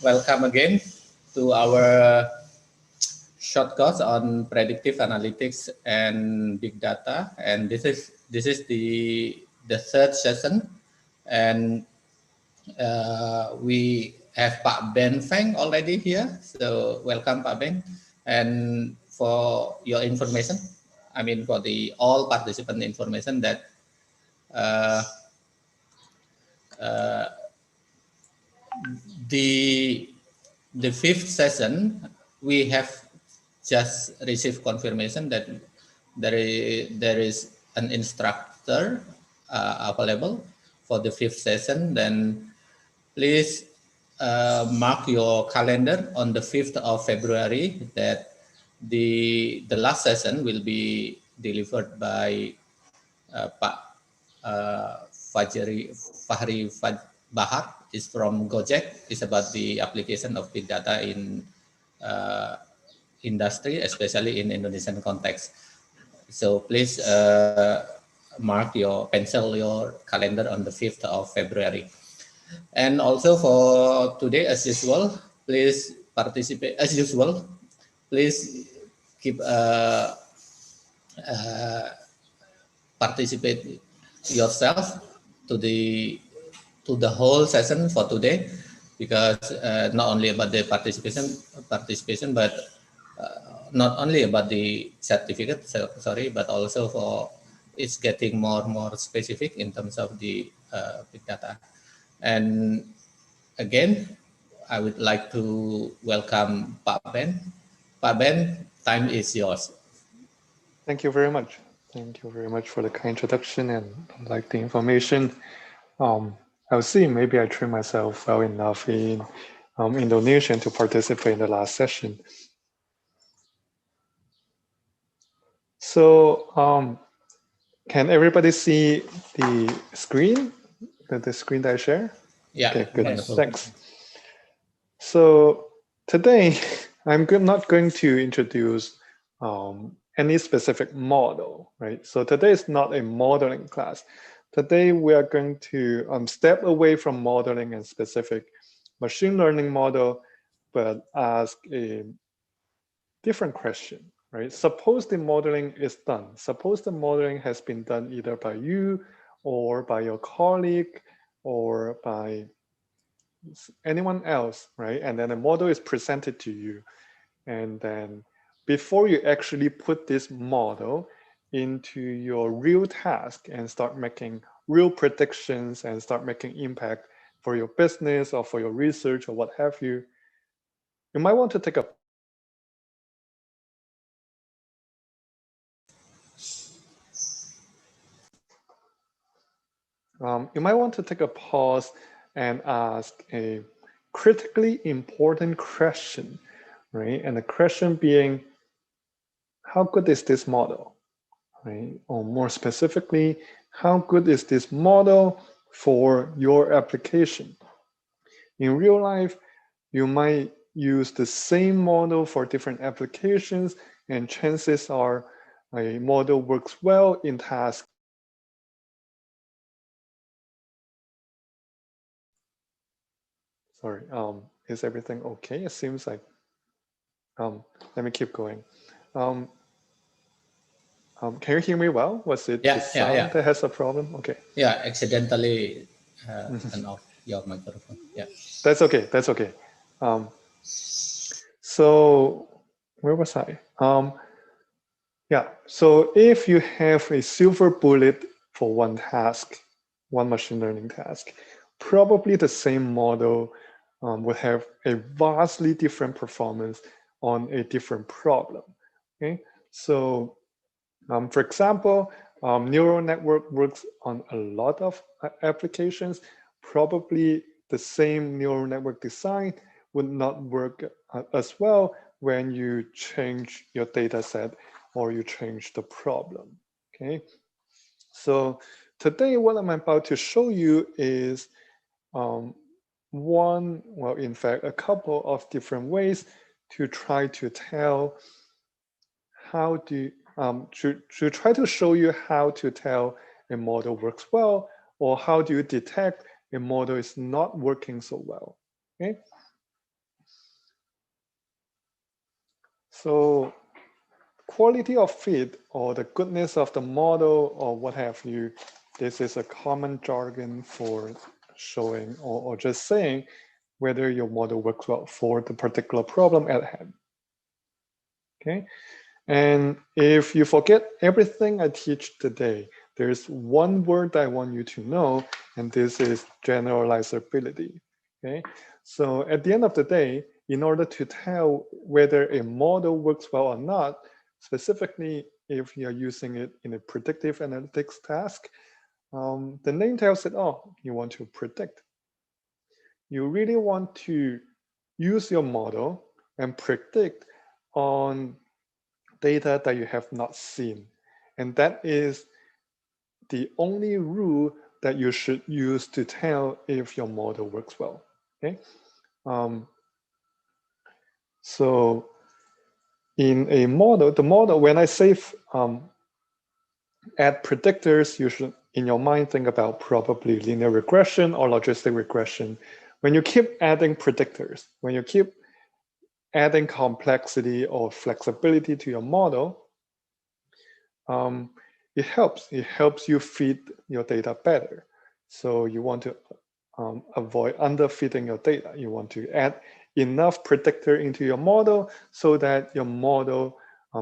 welcome again to our short course on predictive analytics and big data. And this is the third session, and we have Prof.Ben Feng already here. So welcome, Prof.Ben. And for your information, I mean for the all participant information that the fifth session, we have just received confirmation that there is an instructor available for the fifth session. Then please mark your calendar on the 5th of February that the last session will be delivered by Pak Fahri Bahar is from Gojek. It's about the application of big data in industry, especially in Indonesian context. So please mark your pencil your calendar on the 5th of February. And also for today, as usual, please participate as usual. Please keep participate yourself to the whole session for today, because not only about the participation, but not only about the certificate, sorry, but also for it's getting more specific in terms of the big data. And again, I would like to welcome Prof.Ben. Prof.Ben, time is yours. Thank you very much. Thank you very much for the kind introduction and like the information. I'll see, maybe I trained myself well enough in Indonesian to participate in the last session. So can everybody see the screen? The screen that I share? Yeah. Okay, good. Wonderful. Thanks. So today, I'm not going to introduce any specific model, right? So today is not a modeling class. Today, we are going to step away from modeling and specific machine learning model, but ask a different question, right? Suppose the modeling is done. Suppose the modeling has been done either by you or by your colleague or by anyone else, right? And then a model is presented to you. And then before you actually put this model into your real task and start making real predictions and start making impact for your business or for your research or what have you, you might want to take a pause and ask a critically important question, right? And the question being, how good is this model, right? Or more specifically, how good is this model for your application? In real life, you might use the same model for different applications, and chances are a model works well in tasks. Sorry, is everything okay? It seems like, let me keep going. Can you hear me well? Was it the sound that has a problem? Okay. Yeah, accidentally turn off your microphone. Yeah. That's okay. That's okay. So where was I? Yeah. So if you have a silver bullet for one task, one machine learning task, probably the same model would have a vastly different performance on a different problem. Okay. So for example, neural network works on a lot of applications. Probably the same neural network design would not work as well when you change your data set or you change the problem, okay? So today what I'm about to show you is in fact, a couple of different ways to try to tell how to try to show you how to tell a model works well, or how do you detect a model is not working so well, okay? So quality of fit or the goodness of the model or what have you, this is a common jargon for showing or just saying whether your model works well for the particular problem at hand. Okay, and if you forget everything I teach today, there's one word I want you to know, and this is generalizability. Okay, so at the end of the day, in order to tell whether a model works well or not, specifically if you're using it in a predictive analytics task, the name tells it all. You want to predict. You really want to use your model and predict on data that you have not seen. And that is the only rule that you should use to tell if your model works well. Okay. So in a model, the model, when I say add predictors, you should, in your mind, think about probably linear regression or logistic regression. When you keep adding predictors, when you keep adding complexity or flexibility to your model, it helps you fit your data better. So you want to avoid underfitting your data. You want to add enough predictor into your model so that your model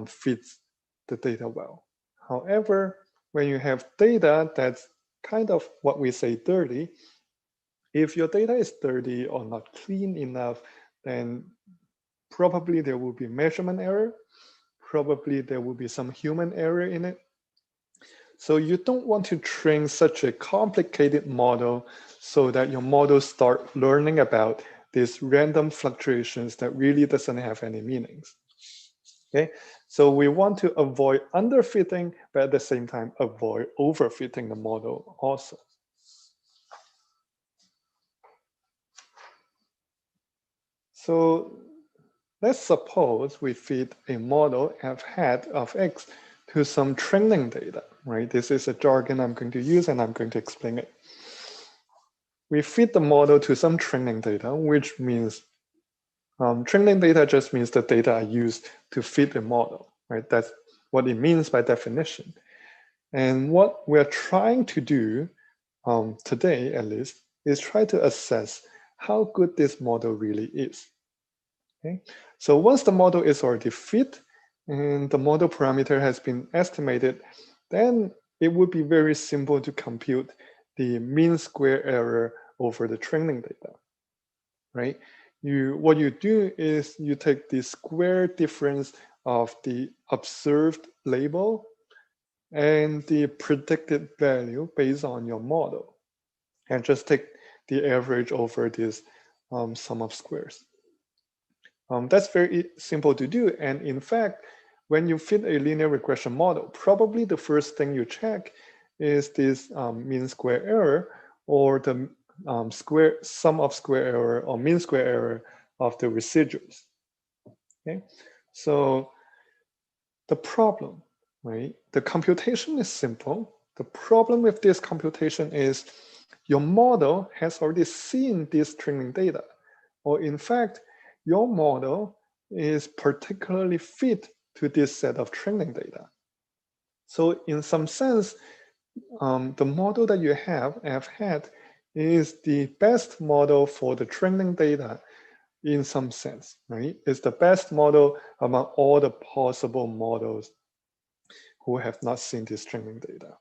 fits the data well. However, when you have data that's kind of what we say dirty, if your data is dirty or not clean enough, then probably there will be measurement error. Probably there will be some human error in it. So you don't want to train such a complicated model so that your model start learning about these random fluctuations that really doesn't have any meanings. Okay, so we want to avoid underfitting, but at the same time avoid overfitting the model also. So let's suppose we feed a model f hat of x to some training data, right? This is a jargon I'm going to use and I'm going to explain it. We feed the model to some training data, which means training data just means the data I used to feed the model, right? That's what it means by definition. And what we're trying to do today, at least, is try to assess how good this model really is. Okay, so once the model is already fit and the model parameter has been estimated, then it would be very simple to compute the mean square error over the training data, right? What you do is you take the square difference of the observed label and the predicted value based on your model, and just take the average over this sum of squares. That's very simple to do. And in fact, when you fit a linear regression model, probably the first thing you check is this mean square error or the sum of square error or mean square error of the residuals. Okay, so the problem, right? The computation is simple. The problem with this computation is your model has already seen this training data, or in fact, your model is particularly fit to this set of training data. So in some sense, the model that you have had is the best model for the training data in some sense, right? It's the best model among all the possible models who have not seen this training data,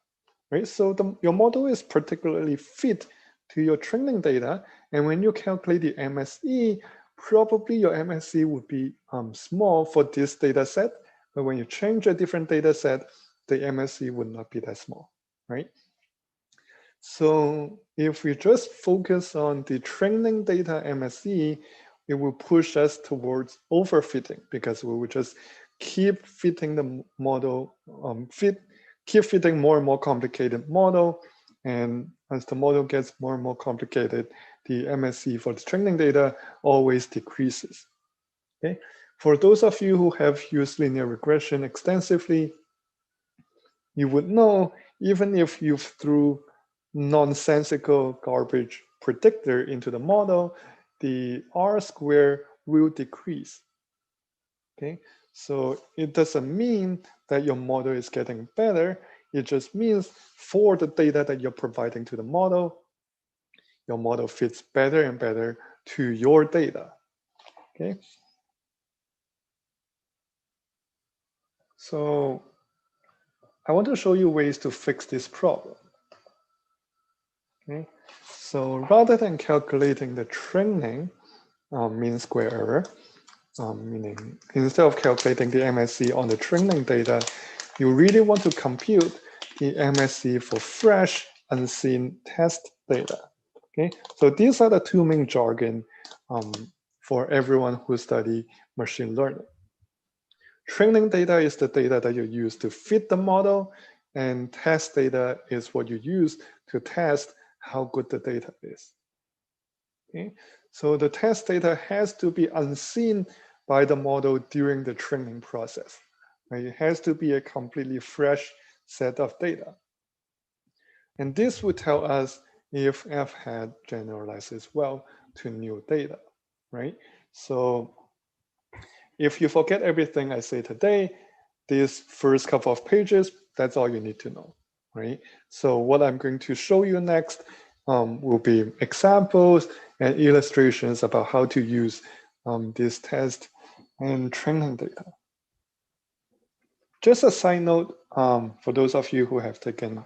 right? So your model is particularly fit to your training data. And when you calculate the MSE, probably your MSE would be small for this data set, but when you change a different data set, the MSE would not be that small, right? So if we just focus on the training data MSE, it will push us towards overfitting because we will just keep fitting the model, keep fitting more and more complicated model. And as the model gets more and more complicated, the MSE for the training data always decreases. Okay. For those of you who have used linear regression extensively, you would know even if you threw nonsensical garbage predictor into the model, the R square will decrease. Okay, So it doesn't mean that your model is getting better. It just means for the data that you're providing to the model, your model fits better and better to your data. Okay. So I want to show you ways to fix this problem. Okay. So rather than calculating the training mean square error, meaning instead of calculating the MSE on the training data, you really want to compute the MSE for fresh, unseen test data. Okay, so these are the two main jargon for everyone who study machine learning. Training data is the data that you use to fit the model, and test data is what you use to test how good the data is. Okay, so the test data has to be unseen by the model during the training process. Right? It has to be a completely fresh set of data. And this would tell us if f hat generalizes well to new data, right? So if you forget everything I say today, this first couple of pages, that's all you need to know, right? So what I'm going to show you next will be examples and illustrations about how to use this test and training data. Just a side note, for those of you who have taken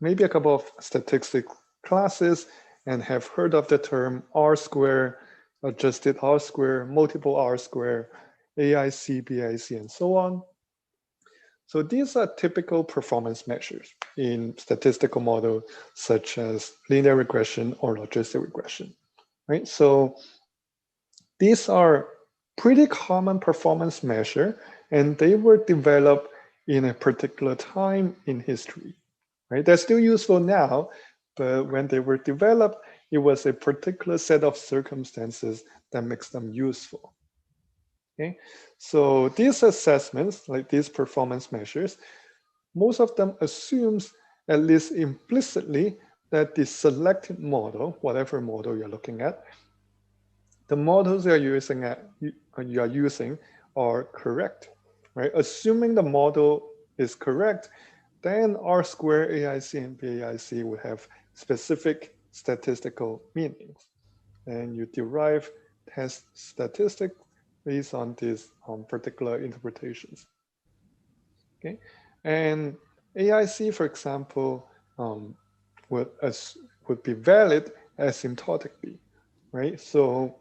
maybe a couple of statistics classes and have heard of the term R-square, adjusted R-square, multiple R-square, AIC, BIC, and so on. So these are typical performance measures in statistical models such as linear regression or logistic regression, right? So these are pretty common performance measure, and they were developed in a particular time in history, right? They're still useful now, but when they were developed, it was a particular set of circumstances that makes them useful. Okay, so these assessments, like these performance measures, most of them assumes, at least implicitly, that the selected model, whatever model you're looking at, the models you are using are correct, right? Assuming the model is correct, then R square AIC and BAIC would have specific statistical meanings. And you derive test statistics based on these particular interpretations. Okay, and AIC, for example, would be valid asymptotically, right? So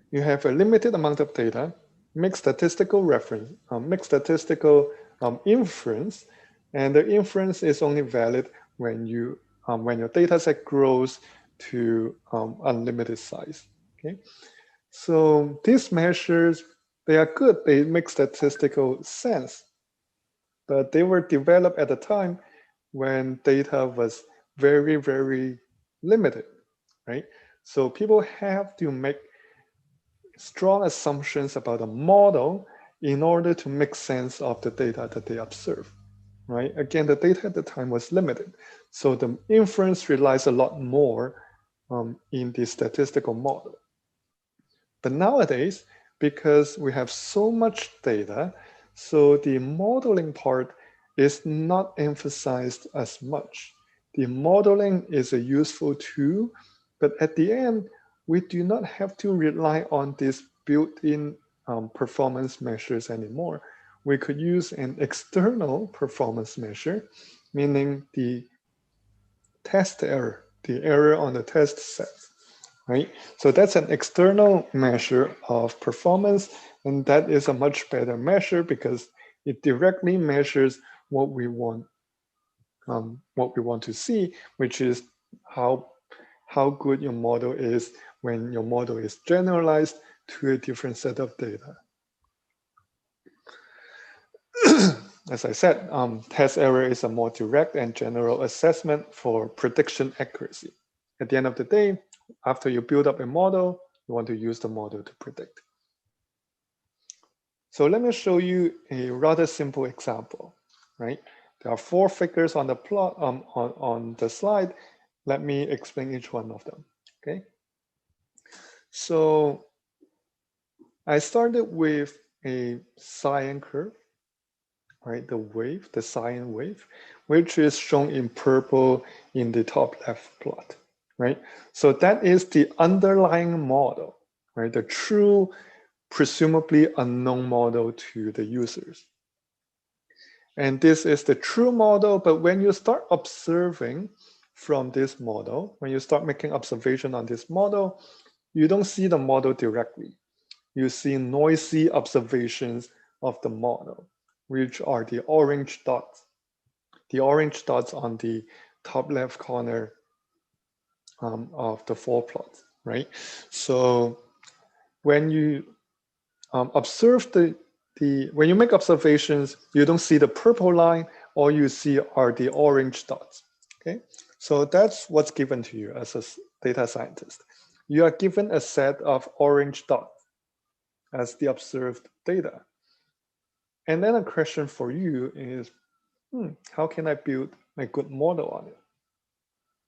you have a limited amount of data, make statistical reference, make statistical inference, and the inference is only valid when you when your data set grows to unlimited size. Okay, so these measures, they are good, they make statistical sense, but they were developed at a time when data was very, very limited, right? So people have to make strong assumptions about a model in order to make sense of the data that they observe, right? Again, the data at the time was limited. So the inference relies a lot more in the statistical model. But nowadays, because we have so much data, so the modeling part is not emphasized as much. The modeling is a useful tool, but at the end, we do not have to rely on these built-in performance measures anymore. We could use an external performance measure, meaning the test error, the error on the test set, right? So that's an external measure of performance, and that is a much better measure because it directly measures what we want to see, which is how good your model is when your model is generalized to a different set of data. As I said, test error is a more direct and general assessment for prediction accuracy. At the end of the day, after you build up a model, you want to use the model to predict. So let me show you a rather simple example, right? There are 4 figures on the plot on the slide. Let me explain each one of them, okay? So I started with a sine curve, right? The wave, the sine wave, which is shown in purple in the top left plot, right? So that is the underlying model, right? The true, presumably unknown model to the users. And this is the true model, but when you start observing from this model, when you start making observation on this model, you don't see the model directly. You see noisy observations of the model, which are the orange dots. The orange dots on the top left corner of the 4 plots, right? So when you observe when you make observations, you don't see the purple line, all you see are the orange dots, okay? So that's what's given to you as a data scientist. You are given a set of orange dots as the observed data. And then a question for you is, how can I build a good model on it,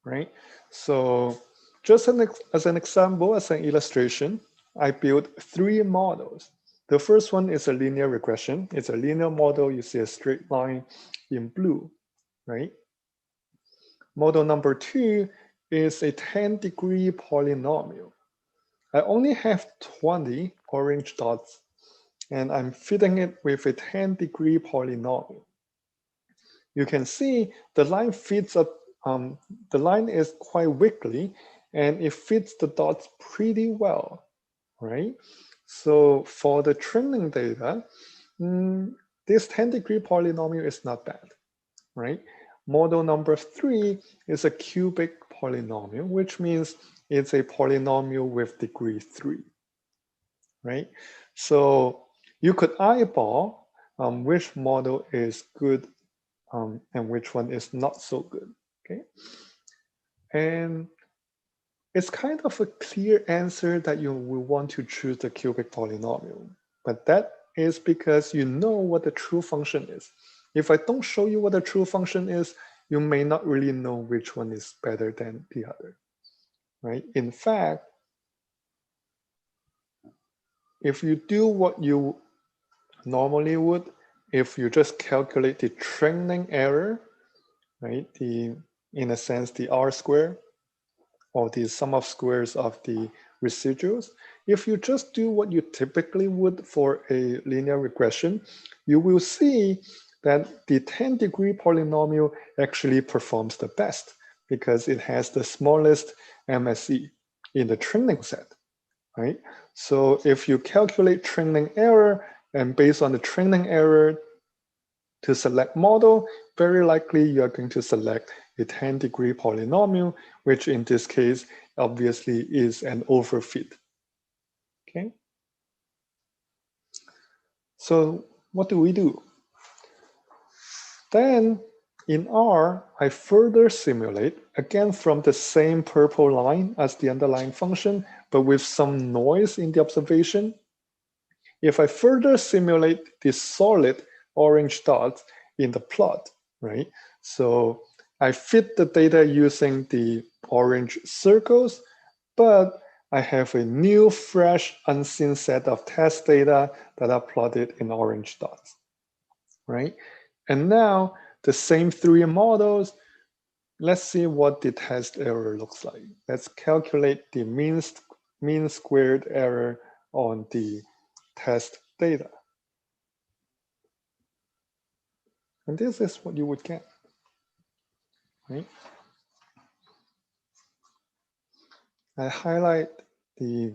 right? So just as an example, as an illustration, I built 3 models. The first one is a linear regression. It's a linear model. You see a straight line in blue, right? Model number 2 is a 10-degree polynomial. I only have 20 orange dots, and I'm fitting it with a 10-degree polynomial. You can see the line fits up, the line is quite wiggly, and it fits the dots pretty well, right? So for the training data, this 10-degree polynomial is not bad, right? Model number 3 is a cubic polynomial, which means it's a polynomial with degree 3, right? So you could eyeball which model is good and which one is not so good, okay? And it's kind of a clear answer that you will want to choose the cubic polynomial, but that is because you know what the true function is. If I don't show you what the true function is, you may not really know which one is better than the other, right? In fact, if you do what you normally would, if you just calculate the training error, right? In a sense, the R square, or the sum of squares of the residuals. If you just do what you typically would for a linear regression, you will see that the 10-degree polynomial actually performs the best because it has the smallest MSE in the training set, right? So if you calculate training error, and based on the training error to select model, very likely you are going to select a 10-degree polynomial, which in this case, obviously is an overfit, okay? So what do we do? Then in R, I further simulate, again from the same purple line as the underlying function, but with some noise in the observation. If I further simulate the solid orange dots in the plot, right? So I fit the data using the orange circles, but I have a new, fresh, unseen set of test data that are plotted in orange dots, right? And now the same 3 models, let's see what the test error looks like. Let's calculate the mean squared error on the test data. And this is what you would get, right? I highlight the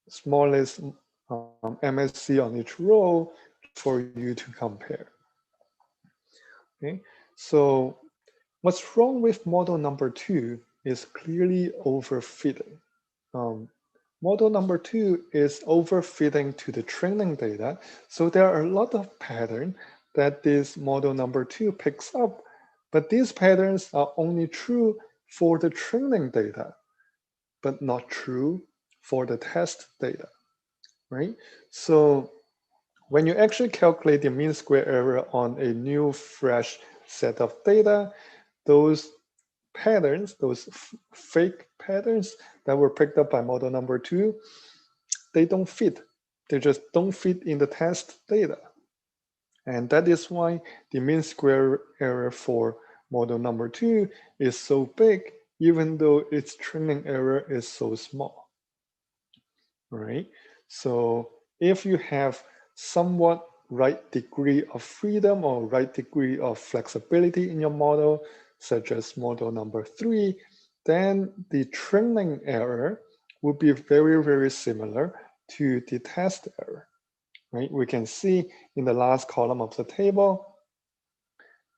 smallest MSC on each row for you to compare. Okay, so what's wrong with model number 2 is clearly overfitting. Model number 2 is overfitting to the training data. So there are a lot of patterns that this model number 2 picks up, but these patterns are only true for the training data, but not true for the test data, right? So when you actually calculate the mean square error on a new fresh set of data, those patterns, those fake patterns that were picked up by model number 2, they don't fit They just don't fit in the test data. And that is why the mean square error for model number 2 is so big, even though its training error is so small. All right. So if you have somewhat right degree of freedom or right degree of flexibility in your model, such as model number 3, then the training error will be very, very similar to the test error. Right? We can see in the last column of the table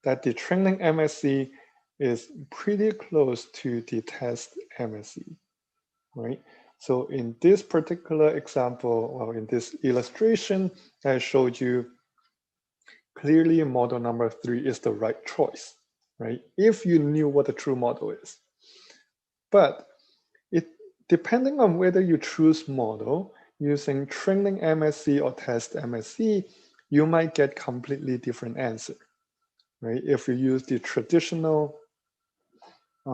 that the training MSE is pretty close to the test MSE, right? So in this particular example, or in this illustration, I showed you clearly model number 3 is the right choice, right? If you knew what the true model is. But depending on whether you choose model using training MSE or test MSE, you might get completely different answer, right? If you use the traditional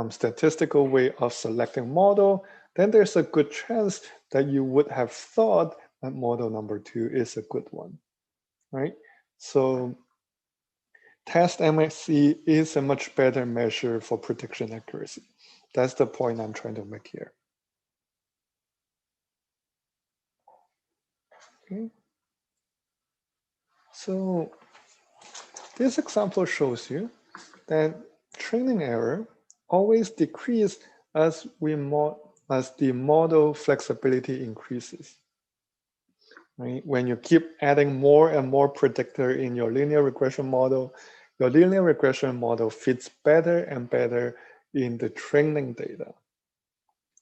statistical way of selecting model, then there's a good chance that you would have thought that model number 2 is a good one, right? So test MSE is a much better measure for prediction accuracy. That's the point I'm trying to make here. Okay. So this example shows you that training error always decreases as the model flexibility increases. Right? When you keep adding more and more predictor in your linear regression model, your linear regression model fits better and better in the training data.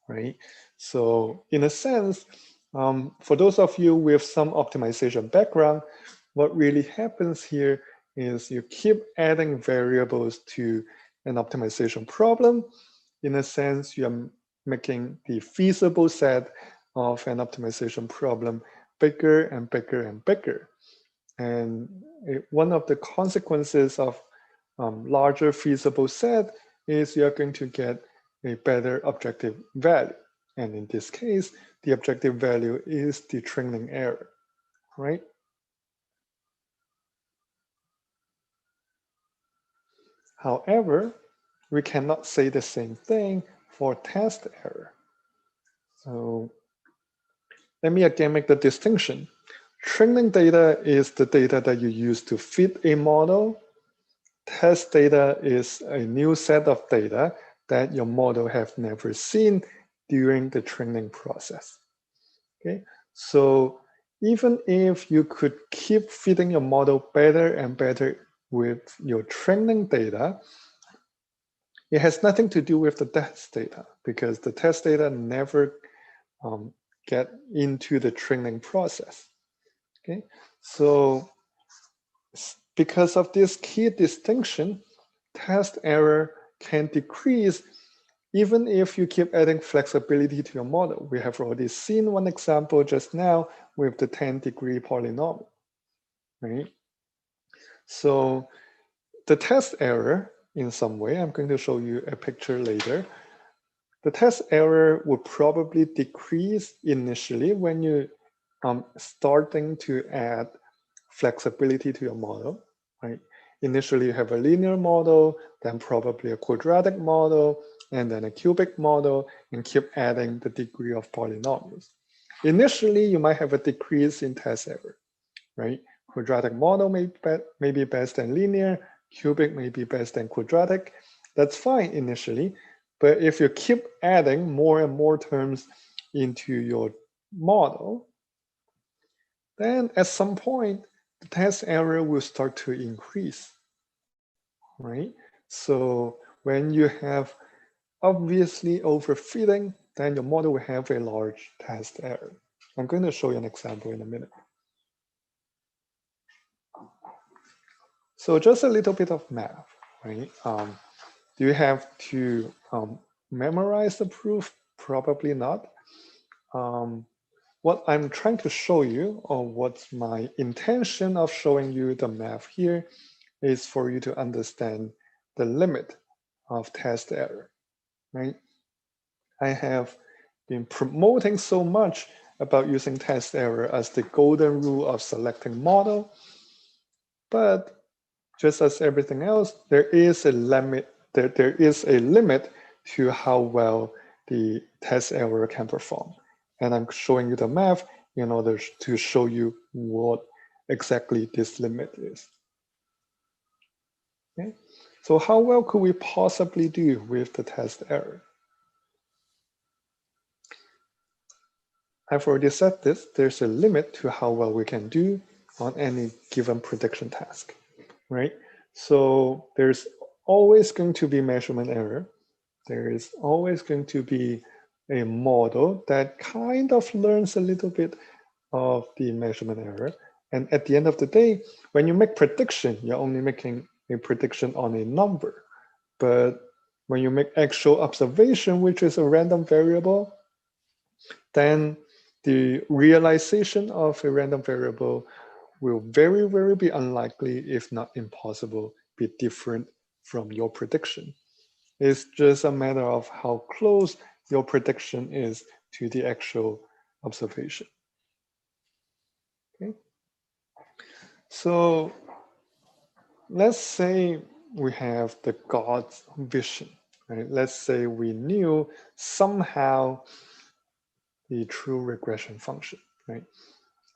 Right? So in a sense, for those of you with some optimization background, what really happens here is you keep adding variables to an optimization problem. In a sense, you're making the feasible set of an optimization problem bigger and bigger and bigger. And one of the consequences of larger feasible set is you're going to get a better objective value. And in this case, the objective value is the training error, right? However, we cannot say the same thing for test error. So let me again make the distinction. Training data is the data that you use to fit a model. Test data is a new set of data that your model have never seen during the training process. Okay, so even if you could keep fitting your model better and better with your training data, it has nothing to do with the test data because the test data never get into the training process. Okay, so because of this key distinction, test error can decrease even if you keep adding flexibility to your model. We have already seen one example just now with the 10-degree polynomial, right? So the test error, in some way, I'm going to show you a picture later. The test error would probably decrease initially when you starting to add flexibility to your model, right? Initially, you have a linear model, then probably a quadratic model, and then a cubic model, and keep adding the degree of polynomials. Initially, you might have a decrease in test error, right? Quadratic model may be best than linear, cubic may be best than quadratic. That's fine initially, but if you keep adding more and more terms into your model, then at some point, the test error will start to increase, right? So when you have obviously overfitting, then your model will have a large test error. I'm going to show you an example in a minute. So just a little bit of math, right? Do you have to memorize the proof? Probably not. What I'm trying to show you, or what's my intention of showing you the math here, is for you to understand the limit of test error, right? I have been promoting so much about using test error as the golden rule of selecting model. But just as everything else, there is a limit. There is a limit to how well the test error can perform. And I'm showing you the math in order to show you what exactly this limit is. Okay? So how well could we possibly do with the test error? I've already said this, there's a limit to how well we can do on any given prediction task, right? So there's always going to be measurement error. There is always going to be a model that kind of learns a little bit of the measurement error. And at the end of the day, when you make prediction, you're only making a prediction on a number. But when you make actual observation, which is a random variable, then the realization of a random variable will very, very be unlikely, if not impossible, be different from your prediction. It's just a matter of how close your prediction is to the actual observation. Okay. So let's say we have the God's vision, right? Let's say we knew somehow the true regression function, right?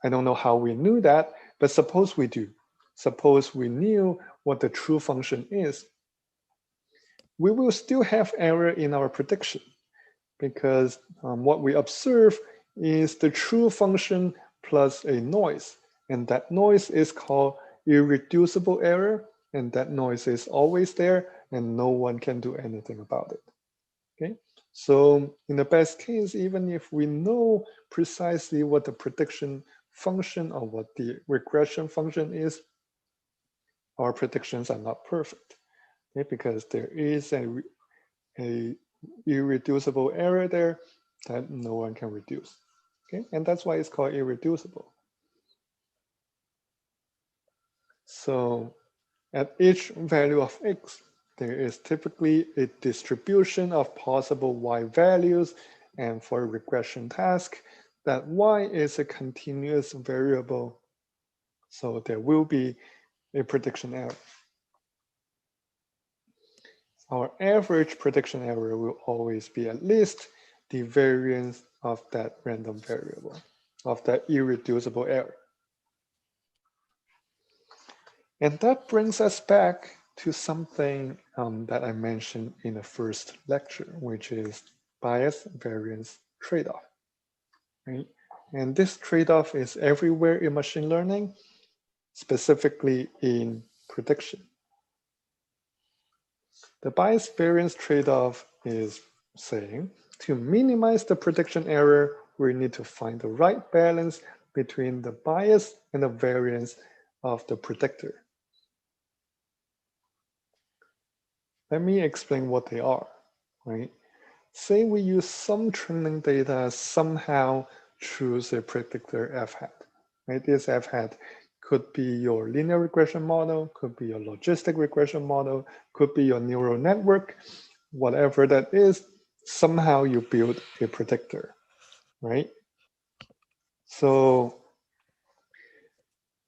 I don't know how we knew that, but suppose we do. Suppose we knew what the true function is. We will still have error in our prediction because what we observe is the true function plus a noise. And that noise is called irreducible error. And that noise is always there and no one can do anything about it. Okay. So in the best case, even if we know precisely what the prediction function or what the regression function is, our predictions are not perfect, okay? Because there is a irreducible error there that no one can reduce, okay? And that's why it's called irreducible. So at each value of x, there is typically a distribution of possible y values, and for a regression task, that y is a continuous variable, so there will be a prediction error. Our average prediction error will always be at least the variance of that random variable, of that irreducible error. And that brings us back to something that I mentioned in the first lecture, which is bias variance tradeoff, right? And this tradeoff is everywhere in machine learning, specifically in prediction. The bias variance tradeoff is saying to minimize the prediction error, we need to find the right balance between the bias and the variance of the predictor. Let me explain what they are, right? Say we use some training data, somehow choose a predictor f hat, right? This f hat could be your linear regression model, could be your logistic regression model, could be your neural network, whatever that is, somehow you build a predictor, right? So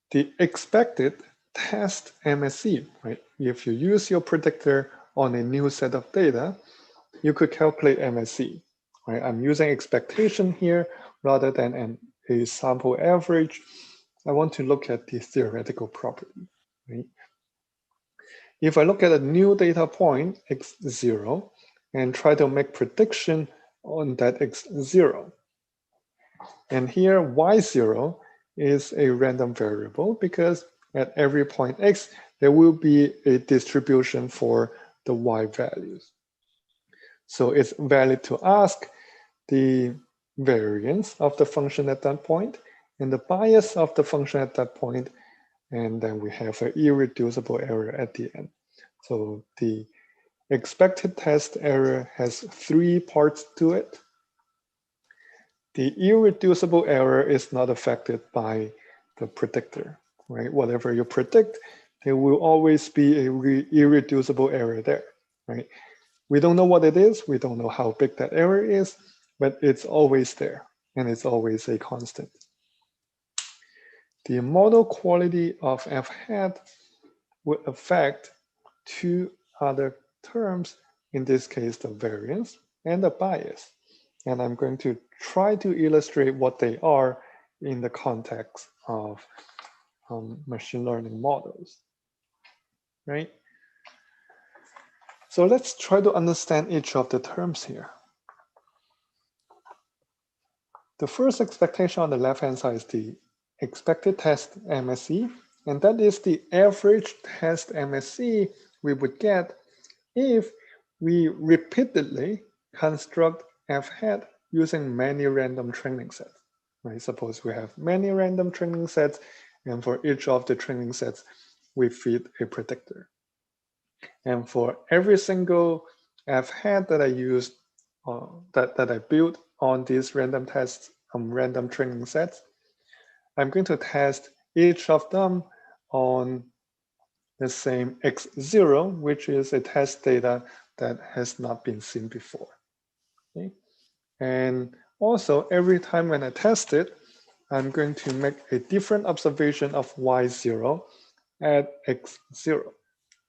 the expected test MSE, right? If you use your predictor on a new set of data, you could calculate MSE, right? I'm using expectation here rather than a sample average. I want to look at the theoretical property, right? If I look at a new data point, x0, and try to make prediction on that x0, and here y0 is a random variable because at every point x, there will be a distribution for the y values. So it's valid to ask the variance of the function at that point and the bias of the function at that point, and then we have an irreducible error at the end. So the expected test error has 3 parts to it. The irreducible error is not affected by the predictor, right? Whatever you predict, there will always be a irreducible error there, right? We don't know what it is. We don't know how big that error is, but it's always there. and it's always a constant. The model quality of f hat would affect two other terms, in this case, the variance and the bias. And I'm going to try to illustrate what they are in the context of machine learning models, right? So let's try to understand each of the terms here. The first expectation on the left-hand side is the expected test MSE, and that is the average test MSE we would get if we repeatedly construct f hat using many random training sets. Right? Suppose we have many random training sets, and for each of the training sets, we feed a predictor. And for every single f hat that I used, that I built on these random tests, random training sets, I'm going to test each of them on the same x0, which is a test data that has not been seen before. Okay? And also, every time when I test it, I'm going to make a different observation of y0 at x0.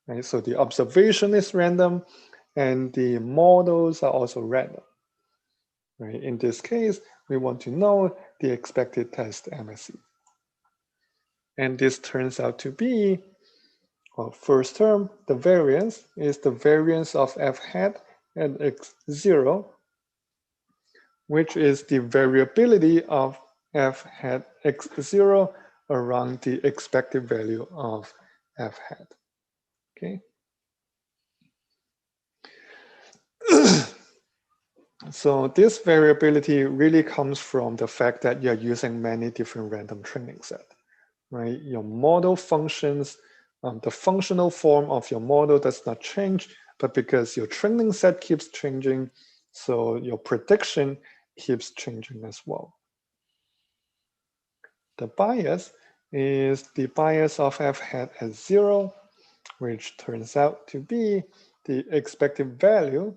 Right? So the observation is random, and the models are also random. Right? In this case, we want to know the expected test MSE. And this turns out to be, well, first term, the variance is the variance of f hat at x0, which is the variability of f hat x0 around the expected value of f hat. Okay. So this variability really comes from the fact that you're using many different random training sets, right? Your model functions, the functional form of your model does not change, but because your training set keeps changing, so your prediction keeps changing as well. The bias is the bias of f hat at 0, which turns out to be the expected value,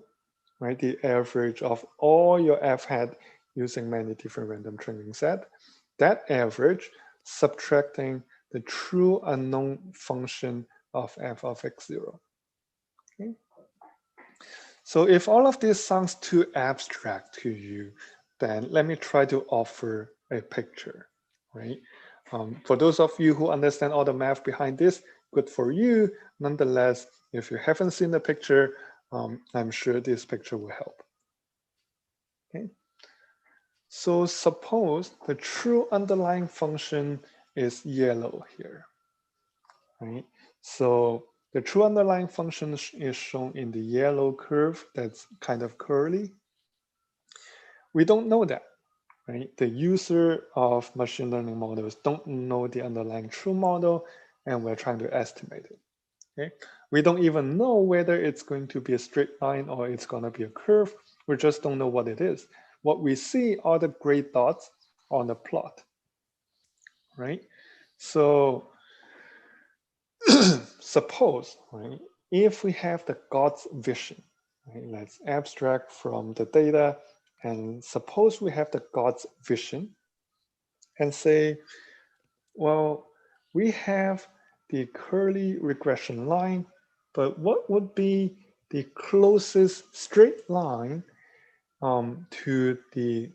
right? The average of all your f hat using many different random training set. That average subtracting the true unknown function of f of x0. Okay? So if all of this sounds too abstract to you, then let me try to offer a picture, right? For those of you who understand all the math behind this, good for you. Nonetheless, if you haven't seen the picture, I'm sure this picture will help. Okay. So suppose the true underlying function is yellow here, right? So the true underlying function is shown in the yellow curve that's kind of curly. We don't know that, right? The user of machine learning models don't know the underlying true model, and we're trying to estimate it, okay? We don't even know whether it's going to be a straight line or it's gonna be a curve. We just don't know what it is. What we see are the gray dots on the plot, right? So suppose, right, if we have the God's vision, right, let's abstract from the data and suppose we have the God's vision and say, well, we have the curly regression line, but what would be the closest straight line to the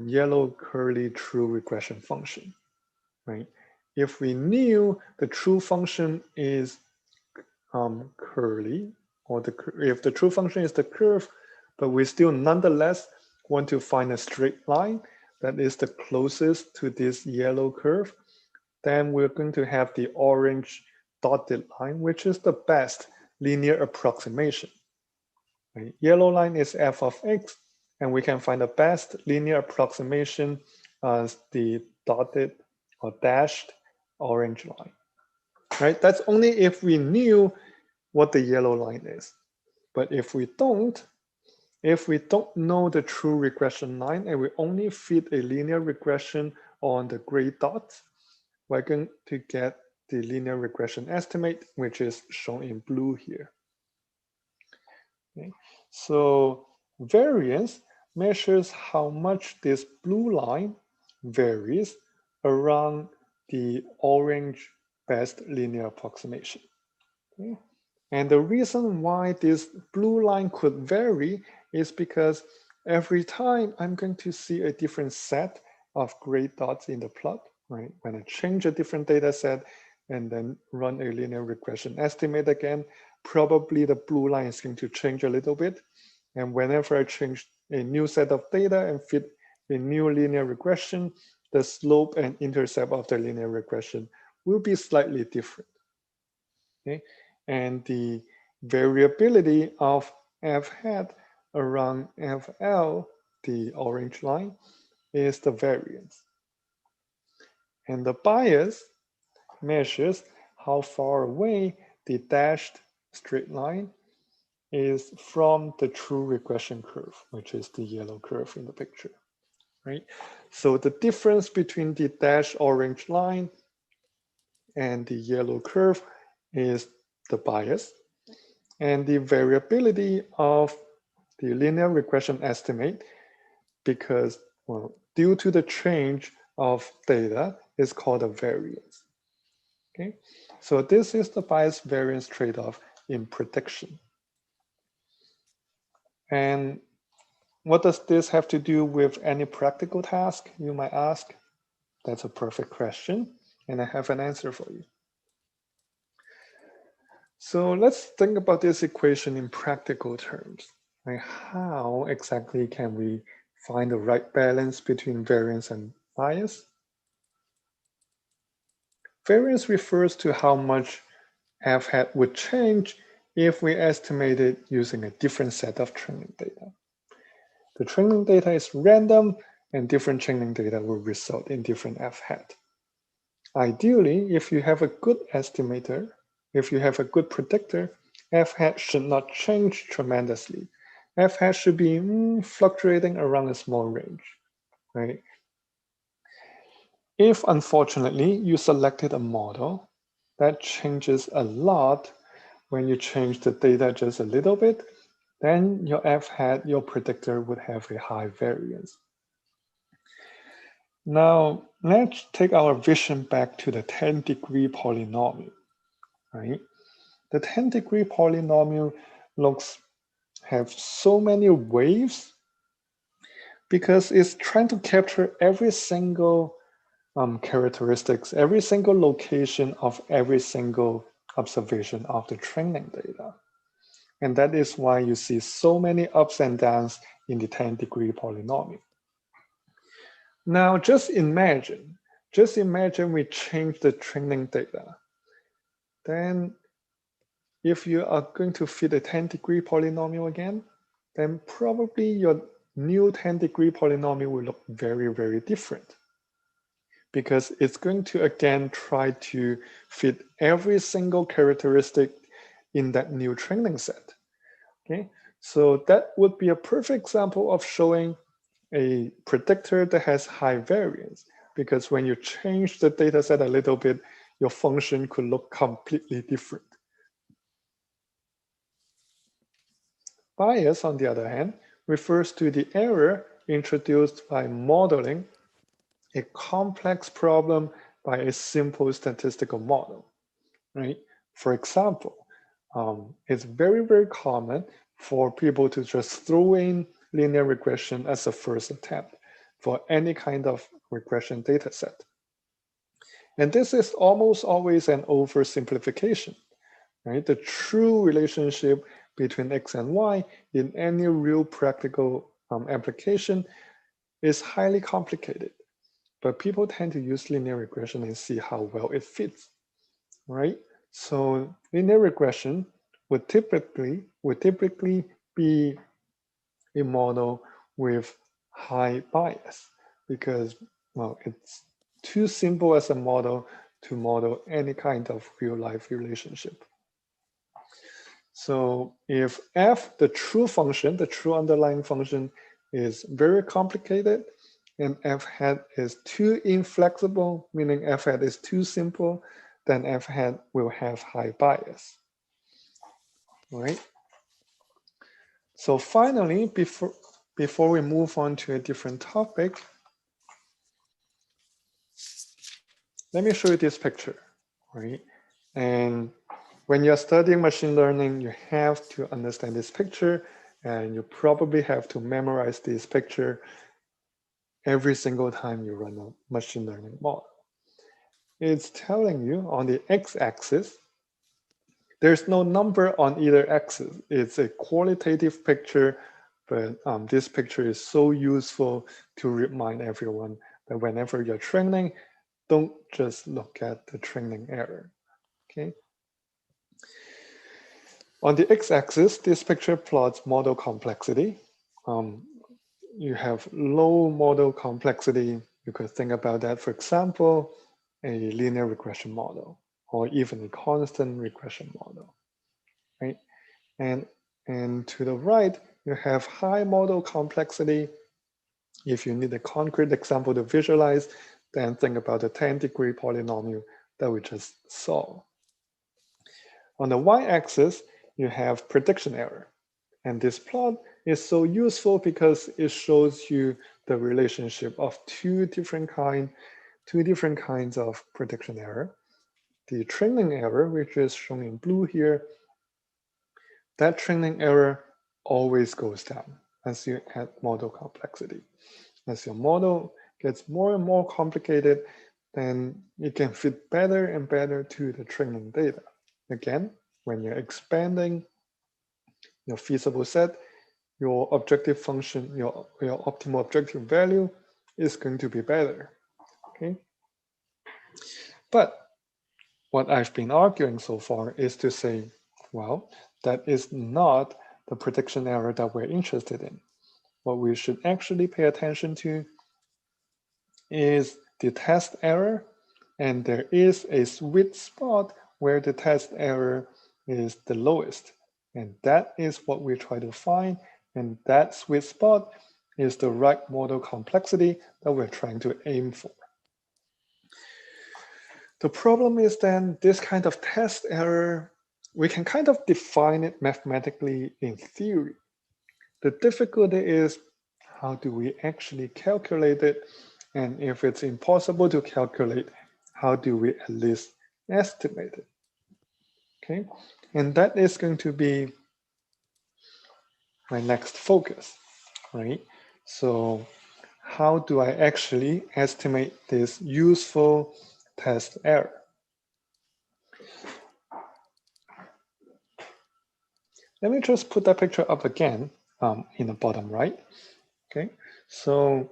yellow curly true regression function, right? If we knew the true function is curly, or if the true function is the curve, but we still nonetheless want to find a straight line that is the closest to this yellow curve, then we're going to have the orange dotted line, which is the best linear approximation. Right? Yellow line is f of x, and we can find the best linear approximation as the dotted or dashed orange line. Right? That's only if we knew what the yellow line is. But if we don't know the true regression line and we only fit a linear regression on the gray dots, we're going to get the linear regression estimate, which is shown in blue here. Okay. So variance measures how much this blue line varies around the orange best linear approximation. Okay? And the reason why this blue line could vary is because every time I'm going to see a different set of gray dots in the plot, right? When I change a different data set and then run a linear regression estimate again, probably the blue line is going to change a little bit. And whenever I change a new set of data and fit a new linear regression, the slope and intercept of the linear regression will be slightly different. Okay? And the variability of f hat around FL, the orange line, is the variance. And the bias measures how far away the dashed straight line is from the true regression curve, which is the yellow curve in the picture, right? So the difference between the dashed orange line and the yellow curve is the bias, and the variability of the linear regression estimate, because, well, due to the change of data, is called a variance. Okay, so this is the bias variance trade-off in prediction. And what does this have to do with any practical task, you might ask? That's a perfect question, and I have an answer for you. So let's think about this equation in practical terms. Like, how exactly can we find the right balance between variance and bias? Variance refers to how much f hat would change if we estimate it using a different set of training data. The training data is random, and different training data will result in different f hat. Ideally, if you have a good estimator, if you have a good predictor, f hat should not change tremendously. F hat should be fluctuating around a small range, right? If, unfortunately, you selected a model that changes a lot when you change the data just a little bit, then your f hat, your predictor, would have a high variance. Now, let's take our vision back to the 10-degree polynomial, right? The 10-degree polynomial have so many waves because it's trying to capture every single characteristics, every single location of every single observation of the training data. And that is why you see so many ups and downs in the 10-degree polynomial. Now, just imagine we change the training data. Then if you are going to fit a 10-degree polynomial again, then probably your new 10-degree polynomial will look very, very different, because it's going to again try to fit every single characteristic in that new training set. Okay, so that would be a perfect example of showing a predictor that has high variance, because when you change the data set a little bit, your function could look completely different. Bias, on the other hand, refers to the error introduced by modeling a complex problem by a simple statistical model, right? For example, it's very, very common for people to just throw in linear regression as a first attempt for any kind of regression data set. And this is almost always an oversimplification, right? The true relationship between X and Y in any real practical application is highly complicated, but people tend to use linear regression and see how well it fits, right? So linear regression would typically be a model with high bias, because, well, it's too simple as a model to model any kind of real life relationship. So if f, the true function, the true underlying function, is very complicated, and f hat is too inflexible, meaning f hat is too simple, then f hat will have high bias, right? So finally, before we move on to a different topic, let me show you this picture, right? And when you're studying machine learning, you have to understand this picture, and you probably have to memorize this picture every single time you run a machine learning model. It's telling you on the x-axis, there's no number on either axis. It's a qualitative picture, but this picture is so useful to remind everyone that whenever you're training, don't just look at the training error, okay? On the x-axis, this picture plots model complexity. You have low model complexity. You could think about that, for example, a linear regression model, or even a constant regression model, right? And to the right, you have high model complexity. If you need a concrete example to visualize, then think about the 10-degree polynomial that we just saw. On the y-axis, you have prediction error. And this plot is so useful because it shows you the relationship of two different kinds of prediction error. The training error, which is shown in blue here, that training error always goes down as you add model complexity. As your model gets more and more complicated, then it can fit better and better to the training data. Again, when you're expanding your feasible set, your objective function, your optimal objective value is going to be better, okay? But what I've been arguing so far is to say, well, that is not the prediction error that we're interested in. What we should actually pay attention to is the test error, and there is a sweet spot where the test error is the lowest. And that is what we try to find, and that sweet spot is the right model complexity that we're trying to aim for. The problem is then this kind of test error, we can kind of define it mathematically in theory. The difficulty is how do we actually calculate it? And if it's impossible to calculate, how do we at least estimate it? Okay, and that is going to be my next focus, right? So how do I actually estimate this useful test error? Let me just put that picture up again in the bottom right. Okay, so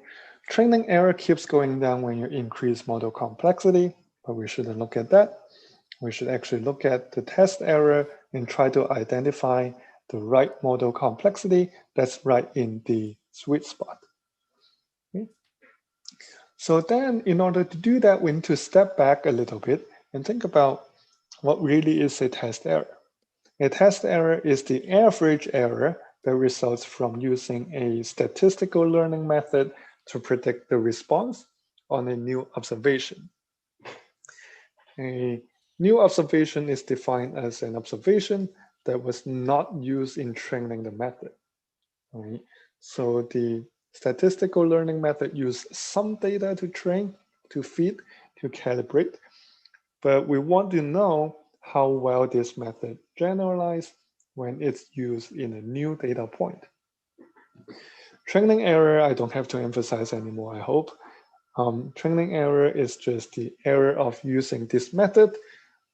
training error keeps going down when you increase model complexity, but we shouldn't look at that. We should actually look at the test error and try to identify the right model complexity that's right in the sweet spot. Okay. So then in order to do that, we need to step back a little bit and think about what really is a test error. A test error is the average error that results from using a statistical learning method to predict the response on a new observation. A new observation is defined as an observation that was not used in training the method. Right? So the statistical learning method used some data to train, to feed, to calibrate, but we want to know how well this method generalizes when it's used in a new data point. Training error, I don't have to emphasize anymore, I hope. Training error is just the error of using this method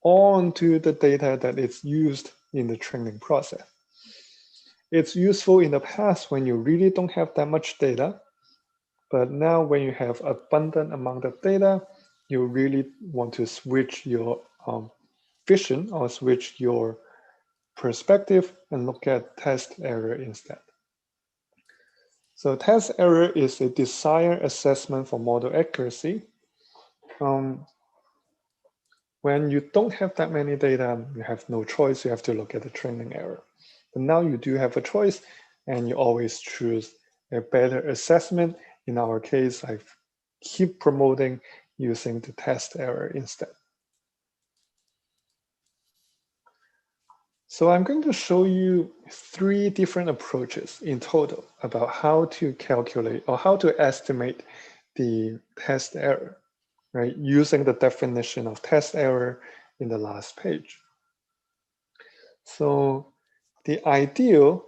onto the data that is used in the training process. It's useful in the past when you really don't have that much data, but now when you have abundant amount of data, you really want to switch your vision or switch your perspective and look at test error instead. So test error is a desired assessment for model accuracy. When you don't have that many data, you have no choice, you have to look at the training error. But now you do have a choice and you always choose a better assessment. In our case, I keep promoting using the test error instead. So I'm going to show you 3 different approaches in total about how to calculate or how to estimate the test error, right? Using the definition of test error in the last page. So the ideal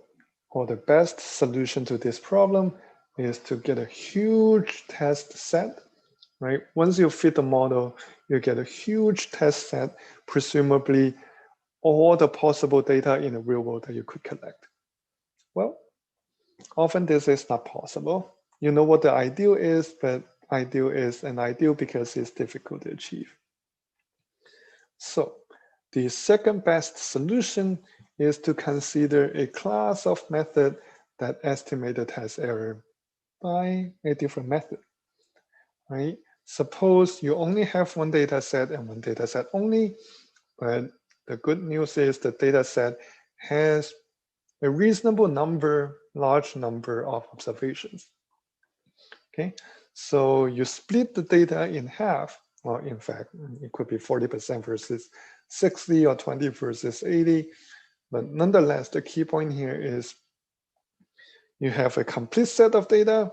or the best solution to this problem is to get a huge test set, right? Once you fit the model, you get a huge test set, presumably all the possible data in the real world that you could collect. Well, often this is not possible. You know what the ideal is, but ideal is an ideal because it's difficult to achieve. So the second best solution is to consider a class of method that estimate the test error by a different method, right? Suppose you only have one data set and one data set only, but the good news is the data set has a reasonable number, large number of observations. Okay, so you split the data in half, or in fact, it could be 40% versus 60 or 20 versus 80. But nonetheless, the key point here is you have a complete set of data,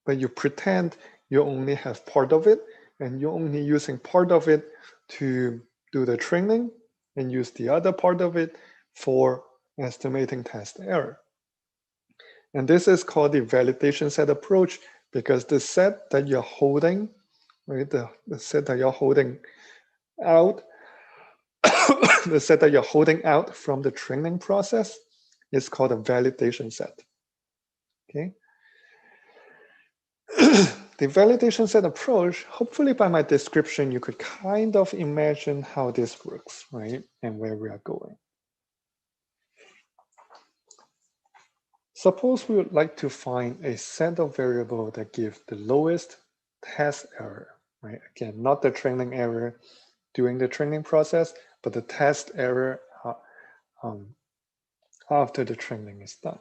but you pretend you only have part of it, and you're only using part of it to do the training and use the other part of it for estimating test error. And this is called the validation set approach because the set that you're holding, right, the set that you're holding out, the set that you're holding out from the training process is called a validation set, okay? The validation set approach, hopefully by my description, you could kind of imagine how this works, right? And where we are going. Suppose we would like to find a set of variables that give the lowest test error, right? Again, not the training error during the training process, but the test error after the training is done.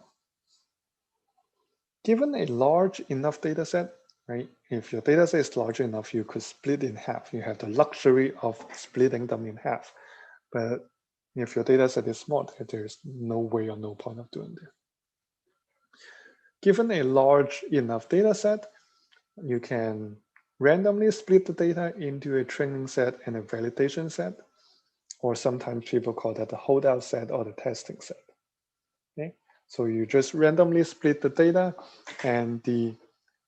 Given a large enough data set, right? If your data set is large enough, you could split in half. You have the luxury of splitting them in half. But if your data set is small, there's no way or no point of doing that. Given a large enough data set, you can randomly split the data into a training set and a validation set, or sometimes people call that the holdout set or the testing set. Okay, so you just randomly split the data, and the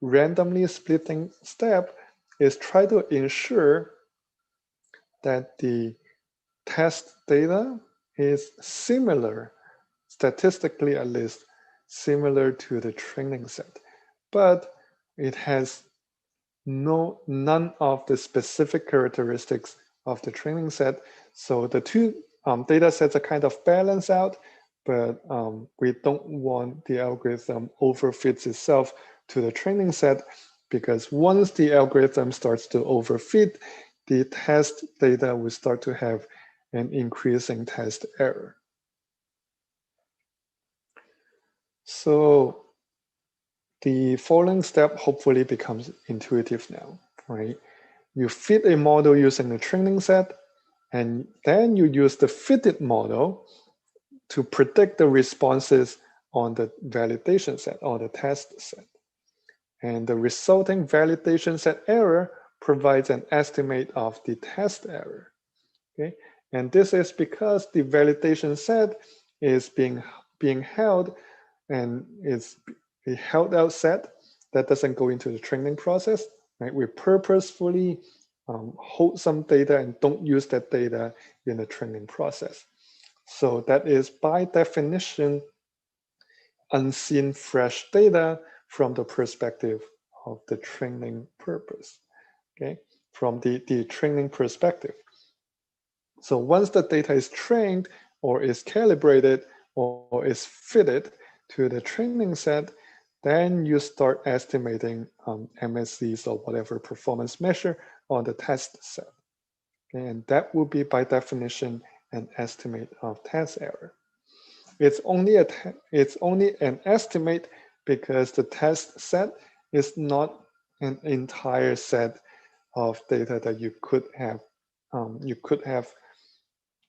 randomly splitting step is try to ensure that the test data is similar, statistically at least, similar to the training set, but it has none of the specific characteristics of the training set. So the two data sets are kind of balanced out, but we don't want the algorithm overfits itself to the training set, because once the algorithm starts to overfit, the test data will start to have an increasing test error. So the following step hopefully becomes intuitive now, right? You fit a model using the training set, and then you use the fitted model to predict the responses on the validation set or the test set. And the resulting validation set error provides an estimate of the test error. Okay, and this is because the validation set is being held, and it's a held out set that doesn't go into the training process, right? We purposefully hold some data and don't use that data in the training process. So that is by definition unseen fresh data from the perspective of the training purpose, okay? From the training perspective. So once the data is trained or is calibrated or is fitted to the training set, then you start estimating MSCs or whatever performance measure on the test set. Okay, and that will be by definition an estimate of test error. It's only an estimate because the test set is not an entire set of data that you could have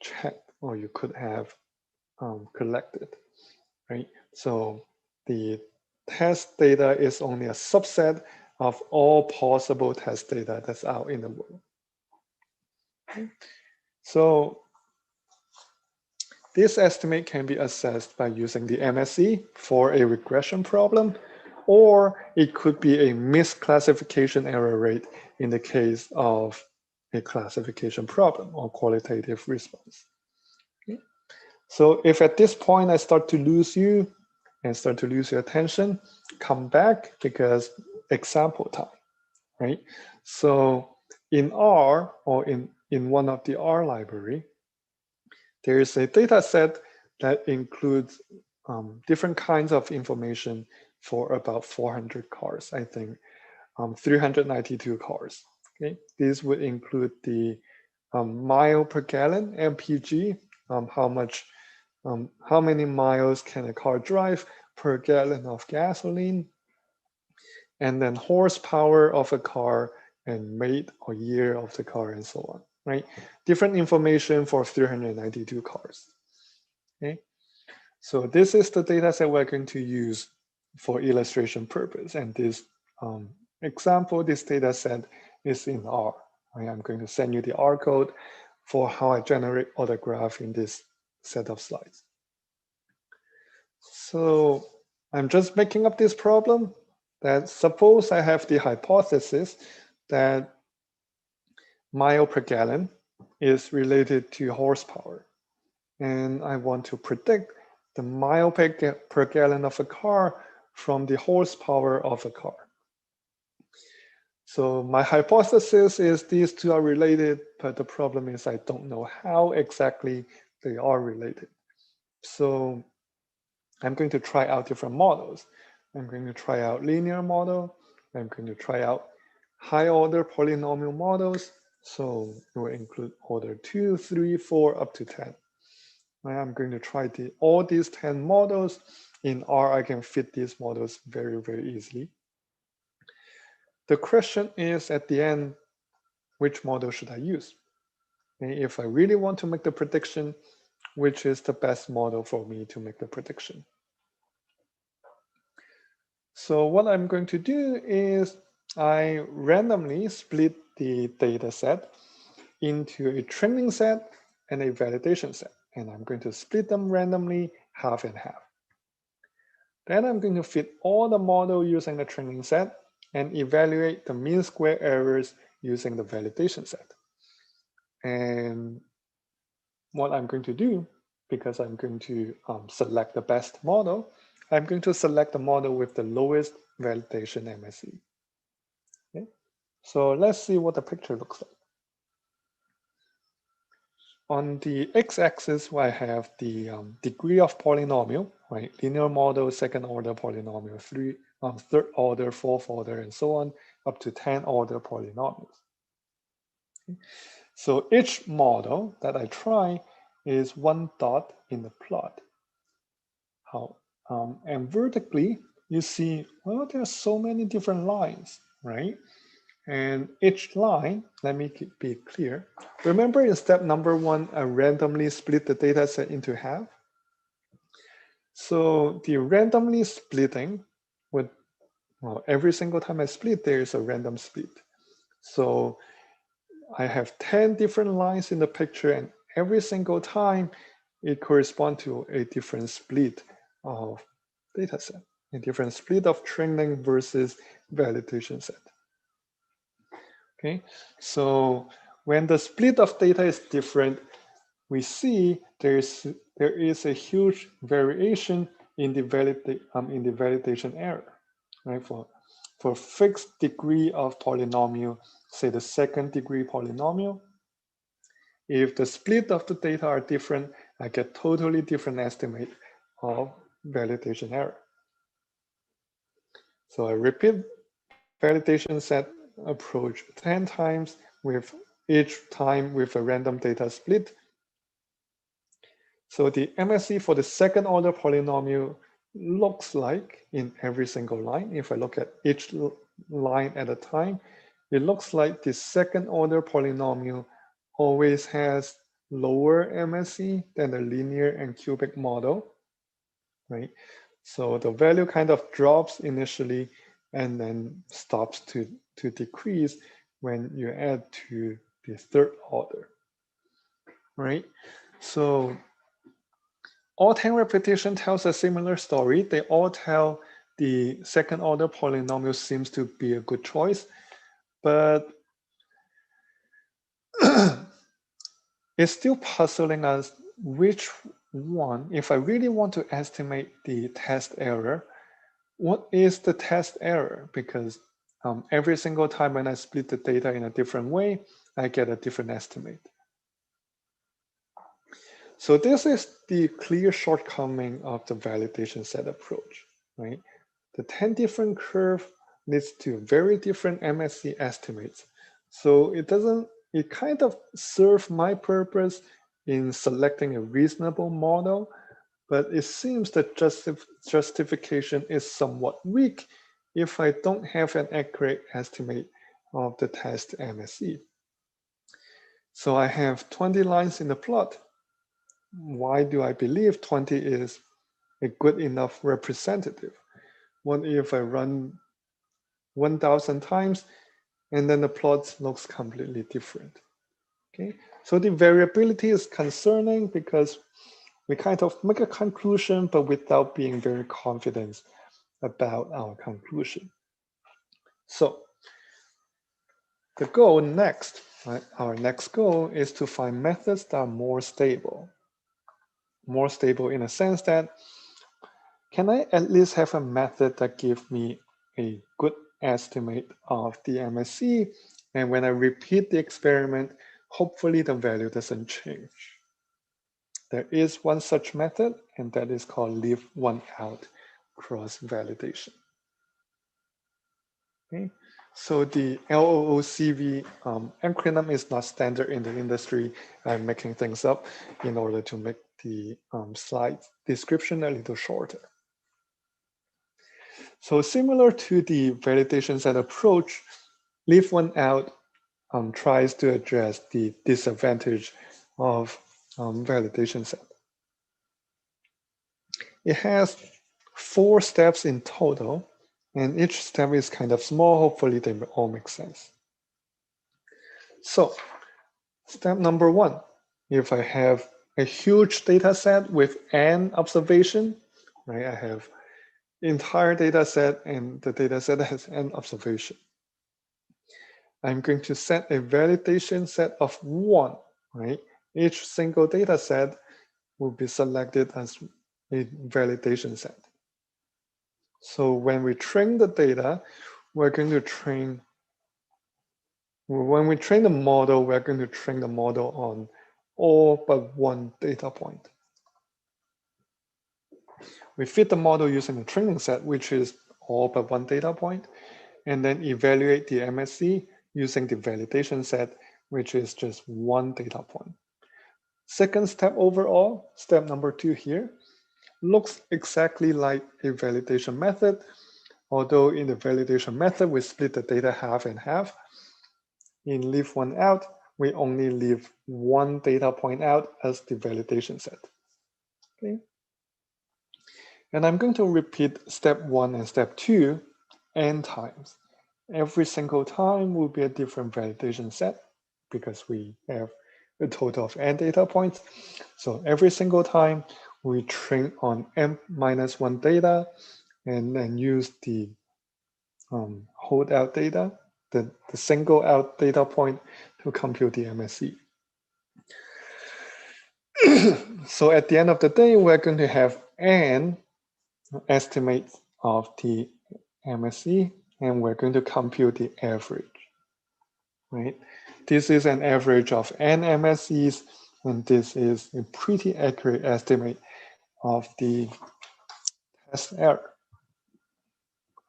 checked, or you could have collected, right? So the test data is only a subset of all possible test data that's out in the world. Okay. So this estimate can be assessed by using the MSE for a regression problem, or it could be a misclassification error rate in the case of a classification problem or qualitative response. Okay. So if at this point I start to lose you and start to lose your attention, come back because example time, right? So in R or in one of the R library, there is a data set that includes different kinds of information for about 400 cars, I think 392 cars. Okay, these would include the mile per gallon (mpg), how many miles can a car drive per gallon of gasoline, and then horsepower of a car and make or year of the car and so on, right? Different information for 392 cars. Okay, so this is the data set we're going to use for illustration purpose. And this example, this data set is in R. Right? I'm going to send you the R code for how I generate all the graph in this set of slides. So I'm just making up this problem that suppose I have the hypothesis that mile per gallon is related to horsepower. And I want to predict the mile per gallon of a car from the horsepower of a car. So my hypothesis is these two are related, but the problem is I don't know how exactly they are related. So I'm going to try out different models. I'm going to try out linear model. I'm going to try out high order polynomial models. So it will include order 2, 3, 4, up to 10. I'm going to try all these 10 models. In R, I can fit these models very, very easily. The question is at the end, which model should I use? And if I really want to make the prediction, which is the best model for me to make the prediction? So what I'm going to do is I randomly split the data set into a training set and a validation set. And I'm going to split them randomly half and half. Then I'm going to fit all the model using the training set and evaluate the mean square errors using the validation set. And what I'm going to do, because I'm going to select the best model, I'm going to select the model with the lowest validation MSE. Okay? So let's see what the picture looks like. On the x-axis, I have the degree of polynomial, right? Linear model, second order polynomial, third order, fourth order, and so on, up to 10 order polynomials. Okay. So each model that I try is one dot in the plot. And vertically, you see, well, there are so many different lines, right? And each line, let me be clear. Remember in step number 1, I randomly split the data set into half. So the randomly splitting would, well, every single time I split, there is a random split. So I have 10 different lines in the picture, and every single time it corresponds to a different split of data set, a different split of training versus validation set. Okay, so when the split of data is different, we see there is a huge variation in the validation error, right? For fixed degree of polynomial, say the second degree polynomial, if the split of the data are different, I get totally different estimate of validation error. So I repeat validation set approach 10 times, with each time with a random data split. So the MSE for the second order polynomial looks like in every single line, if I look at each line at a time, it looks like the second order polynomial always has lower MSE than the linear and cubic model, right? So the value kind of drops initially and then stops to decrease when you add to the third order, right? So all 10 repetition tells a similar story. They all tell the second order polynomial seems to be a good choice, but it's still puzzling us which one, if I really want to estimate the test error, what is the test error? Because every single time when I split the data in a different way, I get a different estimate. So this is the clear shortcoming of the validation set approach, right? The 10 different curve leads to very different MSE estimates. So it kind of serves my purpose in selecting a reasonable model, but it seems that justification is somewhat weak if I don't have an accurate estimate of the test MSE. So I have 20 lines in the plot. Why do I believe 20 is a good enough representative? What if I run 1,000 times and then the plot looks completely different? Okay, so the variability is concerning because we kind of make a conclusion, but without being very confident about our conclusion. So the goal next, right, our next goal is to find methods that are more stable. More stable in a sense that, can I at least have a method that gives me a good estimate of the MSE? And when I repeat the experiment, hopefully the value doesn't change. There is one such method, and that is called leave one out cross-validation. Okay, so the LOOCV acronym is not standard in the industry. I'm making things up in order to make the slide description a little shorter. So similar to the validation set approach, leave one out tries to address the disadvantage of validation set. It has 4 steps in total, and each step is kind of small. Hopefully they all make sense. So step number 1, if I have a huge data set with n observation, right? I have entire data set and the data set has n observation. I'm going to set a validation set of 1, right? Each single data set will be selected as a validation set. So when we train the data, we're going to train, when we train the model, we're going to train the model on all but one data point. We fit the model using a training set, which is all but one data point, and then evaluate the MSE using the validation set, which is just one data point. Second step overall, step number 2 here, looks exactly like a validation method, although in the validation method, we split the data half and half. In leave one out, we only leave one data point out as the validation set. Okay. And I'm going to repeat step 1 and step 2 n times. Every single time will be a different validation set because we have a total of n data points. So every single time we train on n-1 data and then use the hold out data, the single out data point to compute the MSE. So at the end of the day, we're going to have n estimates of the MSE, and we're going to compute the average, right? This is an average of n MSEs, and this is a pretty accurate estimate of the test error,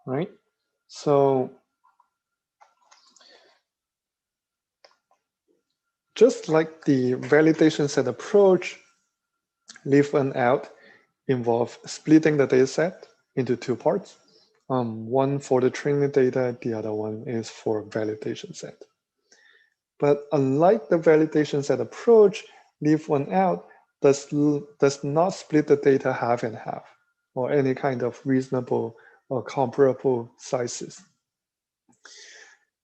right? So just like the validation set approach, leave one out involve splitting the data set into 2 parts. One for the training data, the other one is for validation set. But unlike the validation set approach, leave one out does not split the data half and half or any kind of reasonable or comparable sizes.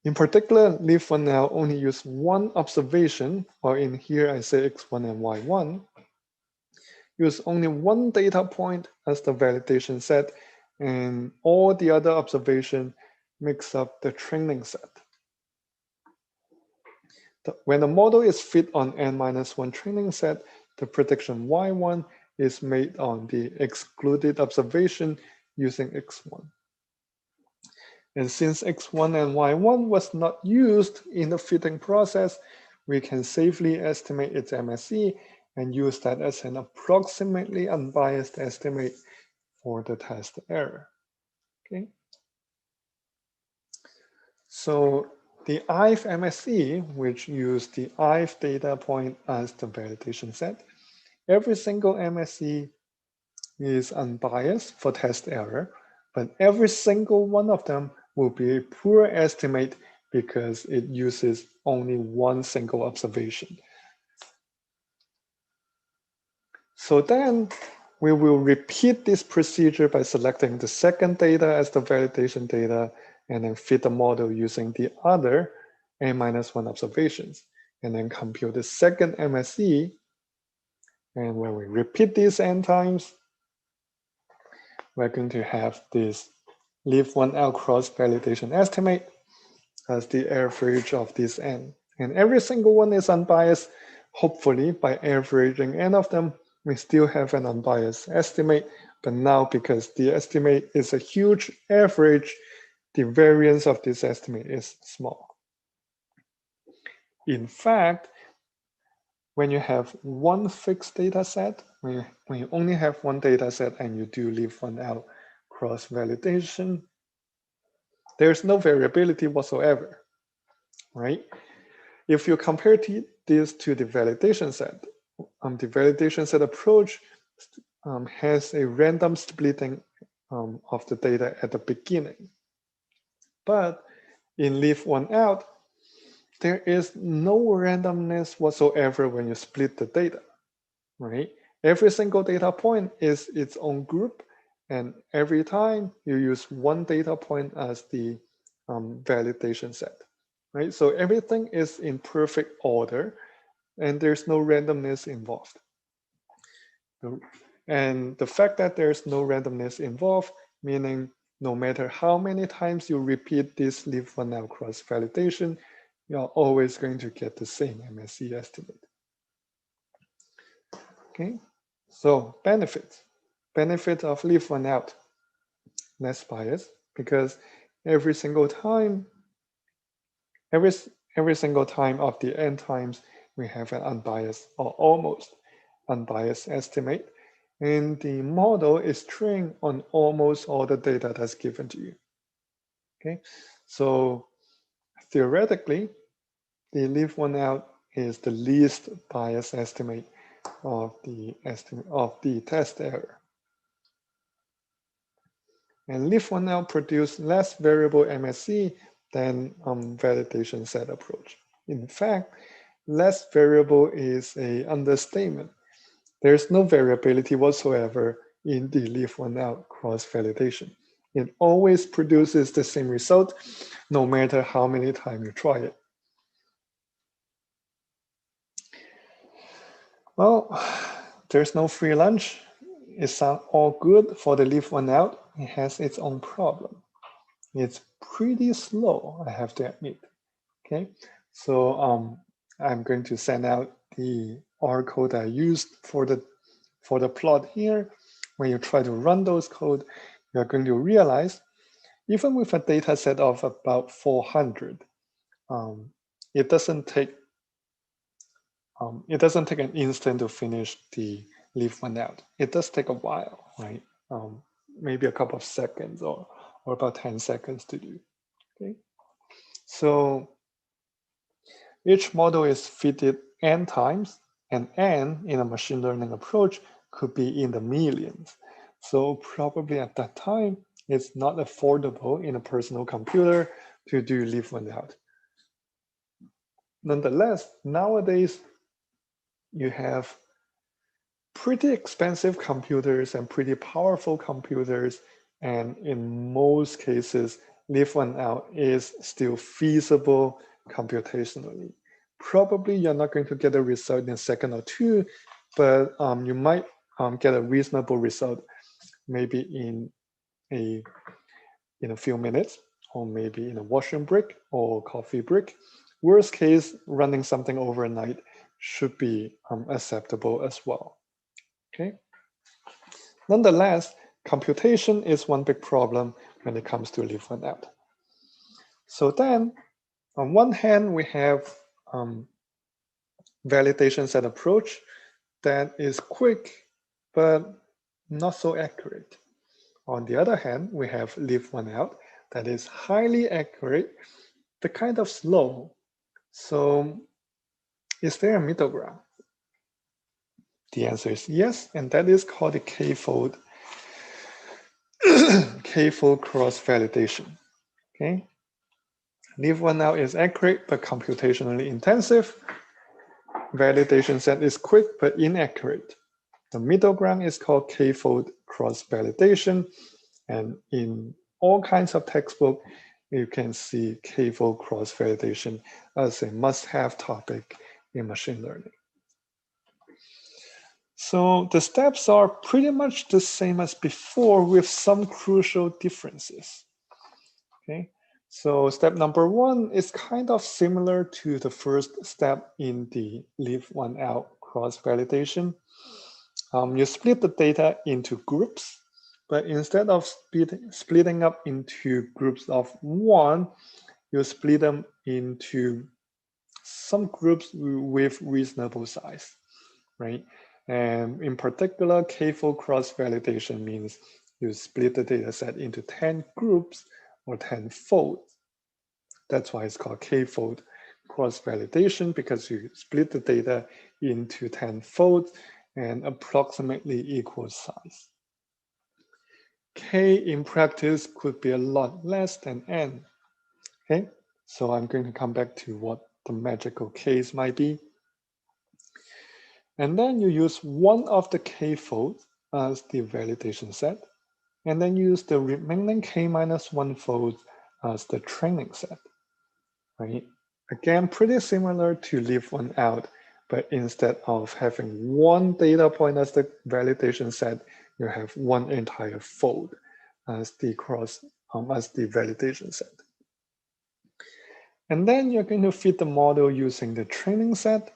In particular, leave one out only use one observation, or in here I say x1 and y1, use only one data point as the validation set, and all the other observation makes up the training set. When the model is fit on n-1 training set, the prediction y1 is made on the excluded observation using x1. And since x1 and y1 was not used in the fitting process, we can safely estimate its MSE and use that as an approximately unbiased estimate for the test error. Okay. So the ith MSE, which used the ith data point as the validation set, every single MSE is unbiased for test error, but every single one of them will be a poor estimate because it uses only one single observation. So then we will repeat this procedure by selecting the second data as the validation data and then fit the model using the other n-1 observations and then compute the second MSE. And when we repeat this n times, we're going to have this leave one out cross validation estimate as the average of this n. And every single one is unbiased. Hopefully, by averaging n of them, we still have an unbiased estimate. But now, because the estimate is a huge average, the variance of this estimate is small. In fact, when you have one fixed data set, when you only have one data set and you do leave one out cross validation, there's no variability whatsoever, right? If you compare this to the validation set approach has a random splitting of the data at the beginning. But in leave one out, there is no randomness whatsoever when you split the data, right? Every single data point is its own group, and every time you use one data point as the validation set, right? So everything is in perfect order, and there's no randomness involved. And the fact that there's no randomness involved, meaning no matter how many times you repeat this leave one out cross validation, you're always going to get the same MSE estimate. Okay, so benefits. Benefit of leave one out, less bias, because every single time of the n times, we have an unbiased or almost unbiased estimate, and the model is trained on almost all the data that's given to you. Okay, so theoretically, the leave one out is the least biased estimate of the test error. And leave one out produce less variable MSE than validation set approach. In fact, less variable is an understatement. There's no variability whatsoever in the leave one out cross validation. It always produces the same result, no matter how many times you try it. Well, there's no free lunch. It's all good for the leave one out. It has its own problem. It's pretty slow, I have to admit. Okay, so I'm going to send out the R code I used for the plot here. When you try to run those code, you're going to realize, even with a data set of about 400, it doesn't take an instant to finish the leave one out. It does take a while, right? Maybe a couple of seconds or about 10 seconds to do. Okay, so each model is fitted n times, and n in a machine learning approach could be in the millions. So probably at that time, it's not affordable in a personal computer to do leave one out. Nonetheless, nowadays, you have pretty expensive computers and pretty powerful computers. And in most cases, leave one out is still feasible computationally. Probably you're not going to get a result in a second or two, but you might get a reasonable result maybe in a few minutes, or maybe in a washroom break or coffee break. Worst case, running something overnight should be acceptable as well. Okay. Nonetheless, computation is one big problem when it comes to leave one out. So then, on one hand, we have validation set approach that is quick, but not so accurate. On the other hand, we have leave one out that is highly accurate, but kind of slow. So is there a middle ground? The answer is yes, and that is called the k-fold cross-validation. Okay, leave one out is accurate but computationally intensive. Validation set is quick but inaccurate. The middle ground is called k-fold cross-validation, and in all kinds of textbooks, you can see k-fold cross-validation as a must-have topic in machine learning. So the steps are pretty much the same as before with some crucial differences. Okay, so step number one is kind of similar to the first step in the leave one out cross-validation. You split the data into groups, but instead of splitting up into groups of one, you split them into some groups with reasonable size, right? And in particular, k-fold cross-validation means you split the data set into 10 groups or 10 folds. That's why it's called k-fold cross-validation, because you split the data into 10 folds and approximately equal size. K in practice could be a lot less than n. Okay, so I'm going to come back to what the magical case might be. And then you use one of the k folds as the validation set, and then use the remaining k minus 1 folds as the training set, right? Again, pretty similar to leave one out, but instead of having one data point as the validation set, you have one entire fold as the validation set. And then you're going to fit the model using the training set,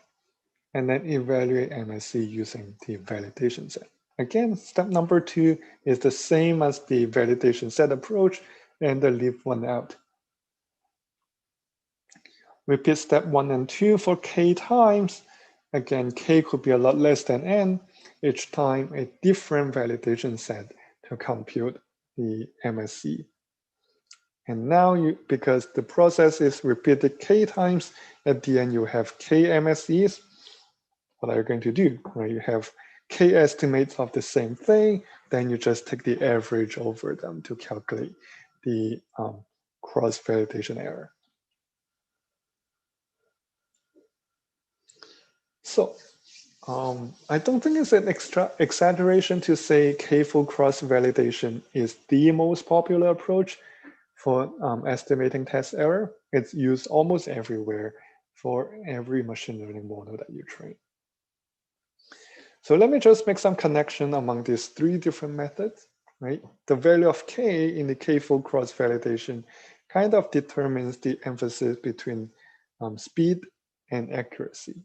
and then evaluate MSE using the validation set. Again, step number two is the same as the validation set approach and the leave one out. Repeat step 1 and 2 for k times. Again, k could be a lot less than n. Each time a different validation set to compute the MSE. And now, because the process is repeated k times, at the end you have k MSEs. What are you going to do? Well, you have k estimates of the same thing, then you just take the average over them to calculate the cross-validation error. So I don't think it's an exaggeration to say k-fold cross-validation is the most popular approach for estimating test error. It's used almost everywhere for every machine learning model that you train. So let me just make some connection among these three different methods, right? The value of k in the k-fold cross-validation kind of determines the emphasis between speed and accuracy.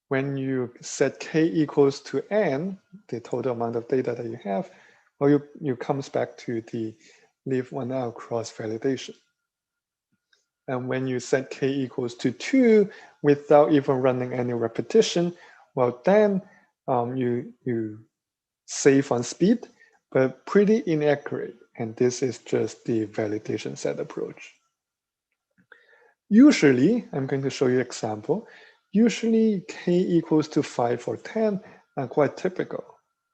When you set k equals to n, the total amount of data that you have, well, you comes back to the leave one out cross-validation. And when you set k equals to 2 without even running any repetition, well, then you save on speed, but pretty inaccurate. And this is just the validation set approach. Usually, I'm going to show you an example. Usually k equals to 5 or 10 are quite typical,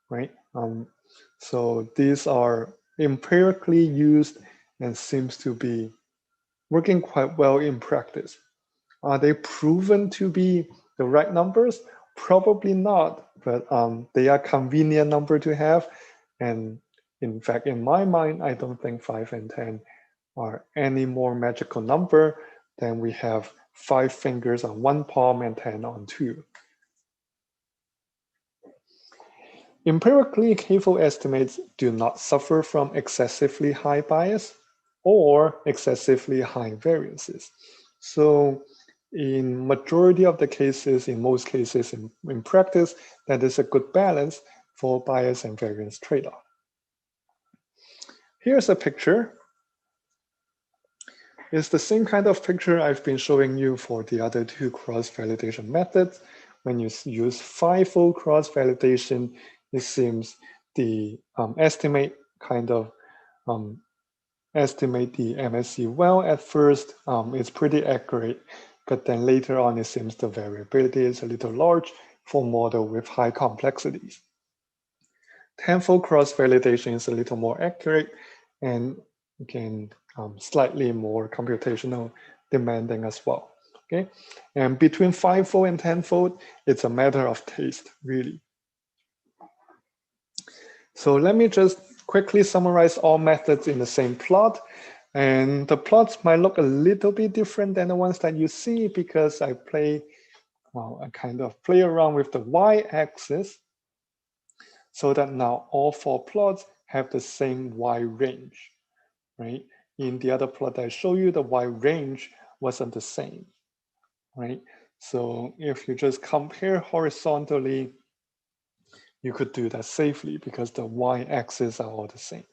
right? So these are empirically used and seems to be working quite well in practice. Are they proven to be the right numbers? Probably not, but they are convenient number to have. And in fact, in my mind, I don't think 5 and 10 are any more magical number than we have 5 fingers on one palm and 10 on 2. Empirically, k-fold estimates do not suffer from excessively high bias or excessively high variances. So in majority of the cases, in most cases in practice, that is a good balance for bias and variance trade-off. Here's a picture. It's the same kind of picture I've been showing you for the other 2 cross-validation methods. When you use 5-fold cross-validation, it seems the estimate kind of estimate the MSE well at first. It's pretty accurate, but then later on, it seems the variability is a little large for model with high complexities. 10-fold cross-validation is a little more accurate and again, slightly more computational demanding as well. Okay, and between 5-fold and 10-fold, it's a matter of taste, really. So let me just quickly summarize all methods in the same plot. And the plots might look a little bit different than the ones that you see because I kind of play around with the y-axis so that now all 4 plots have the same y range, right? In the other plot I show you, the y range wasn't the same, right? So if you just compare horizontally, you could do that safely because the y-axis are all the same.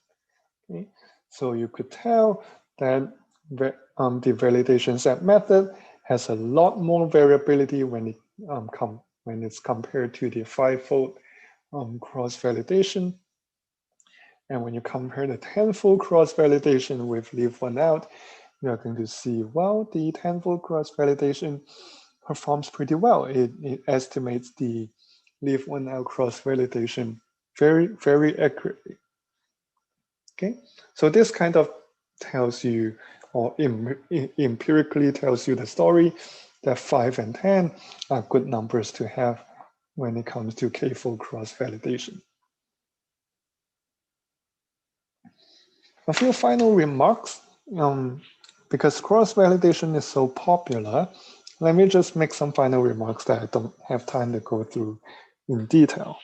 Okay? So you could tell that the validation set method has a lot more variability when it's compared to the 5-fold cross-validation. And when you compare the 10-fold cross-validation with leave one out, you are going to see, well, the 10-fold cross-validation performs pretty well. It estimates the leave one out cross-validation very, very accurately. Okay, so this kind of tells you, or empirically tells you the story that 5 and 10 are good numbers to have when it comes to k-fold cross-validation. A few final remarks. Because cross-validation is so popular, let me just make some final remarks that I don't have time to go through in detail.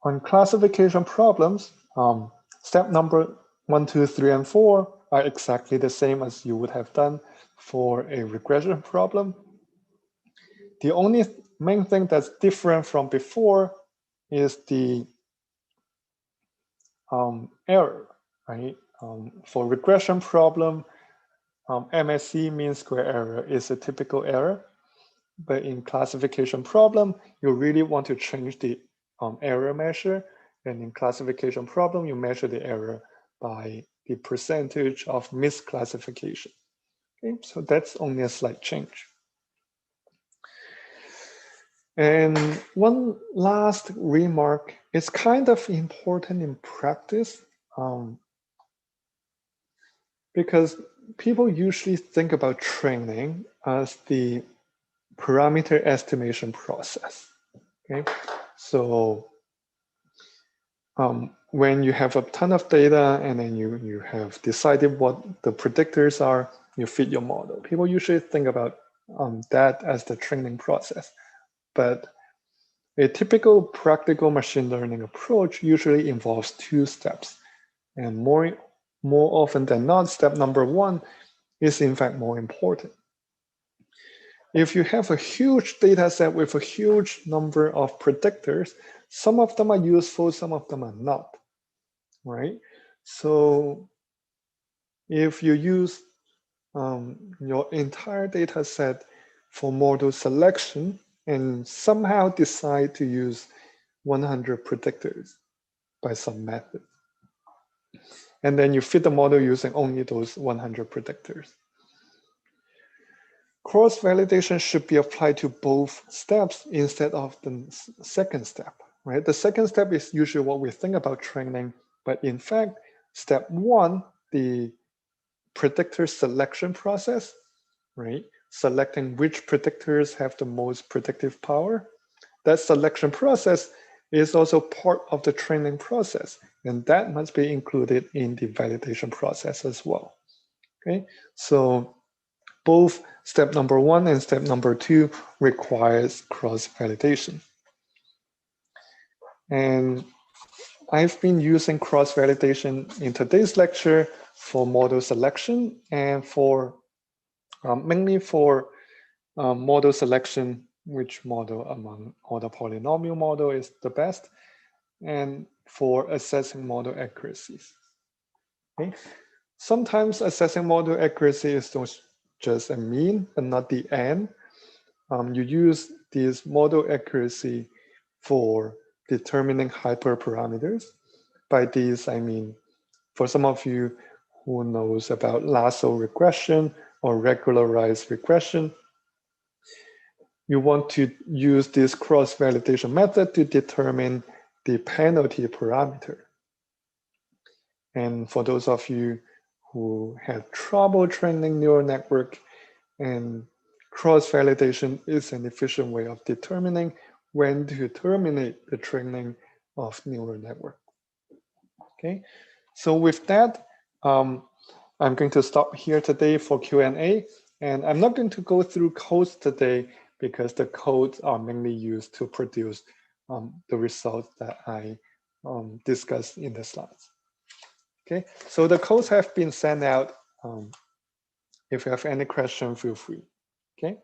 On classification problems, step number 1, 2, 3, and 4 are exactly the same as you would have done for a regression problem. The only main thing that's different from before is the error, right? For regression problem, MSE, mean square error, is a typical error. But in classification problem, you really want to change the error measure. And in classification problem, you measure the error by the percentage of misclassification. Okay, so that's only a slight change. And one last remark, it's kind of important in practice because people usually think about training as the parameter estimation process. Okay, so when you have a ton of data and then you have decided what the predictors are, you fit your model. People usually think about that as the training process. But a typical practical machine learning approach usually involves 2 steps. And more often than not, step number 1 is in fact more important. If you have a huge data set with a huge number of predictors, some of them are useful, some of them are not, right? So if you use your entire data set for model selection and somehow decide to use 100 predictors by some method, and then you fit the model using only those 100 predictors, cross-validation should be applied to both steps instead of the second step, right? The second step is usually what we think about training, but in fact, step 1, the predictor selection process, right, selecting which predictors have the most predictive power. That selection process is also part of the training process, and that must be included in the validation process as well. Okay, so both step number 1 and step number 2 requires cross-validation. And I've been using cross-validation in today's lecture for model selection and for mainly for model selection, which model among all the polynomial model is the best, and for assessing model accuracies. Okay. Sometimes assessing model accuracy is just a mean, but not the end. You use this model accuracy for determining hyperparameters. By this, I mean, for some of you who knows about lasso regression or regularized regression, you want to use this cross-validation method to determine the penalty parameter. And for those of you who have trouble training neural network, and cross-validation is an efficient way of determining when to terminate the training of neural network. Okay, so with that, I'm going to stop here today for Q&A, and I'm not going to go through codes today because the codes are mainly used to produce the results that I discussed in the slides. Okay, so the codes have been sent out. If you have any question, feel free. Okay.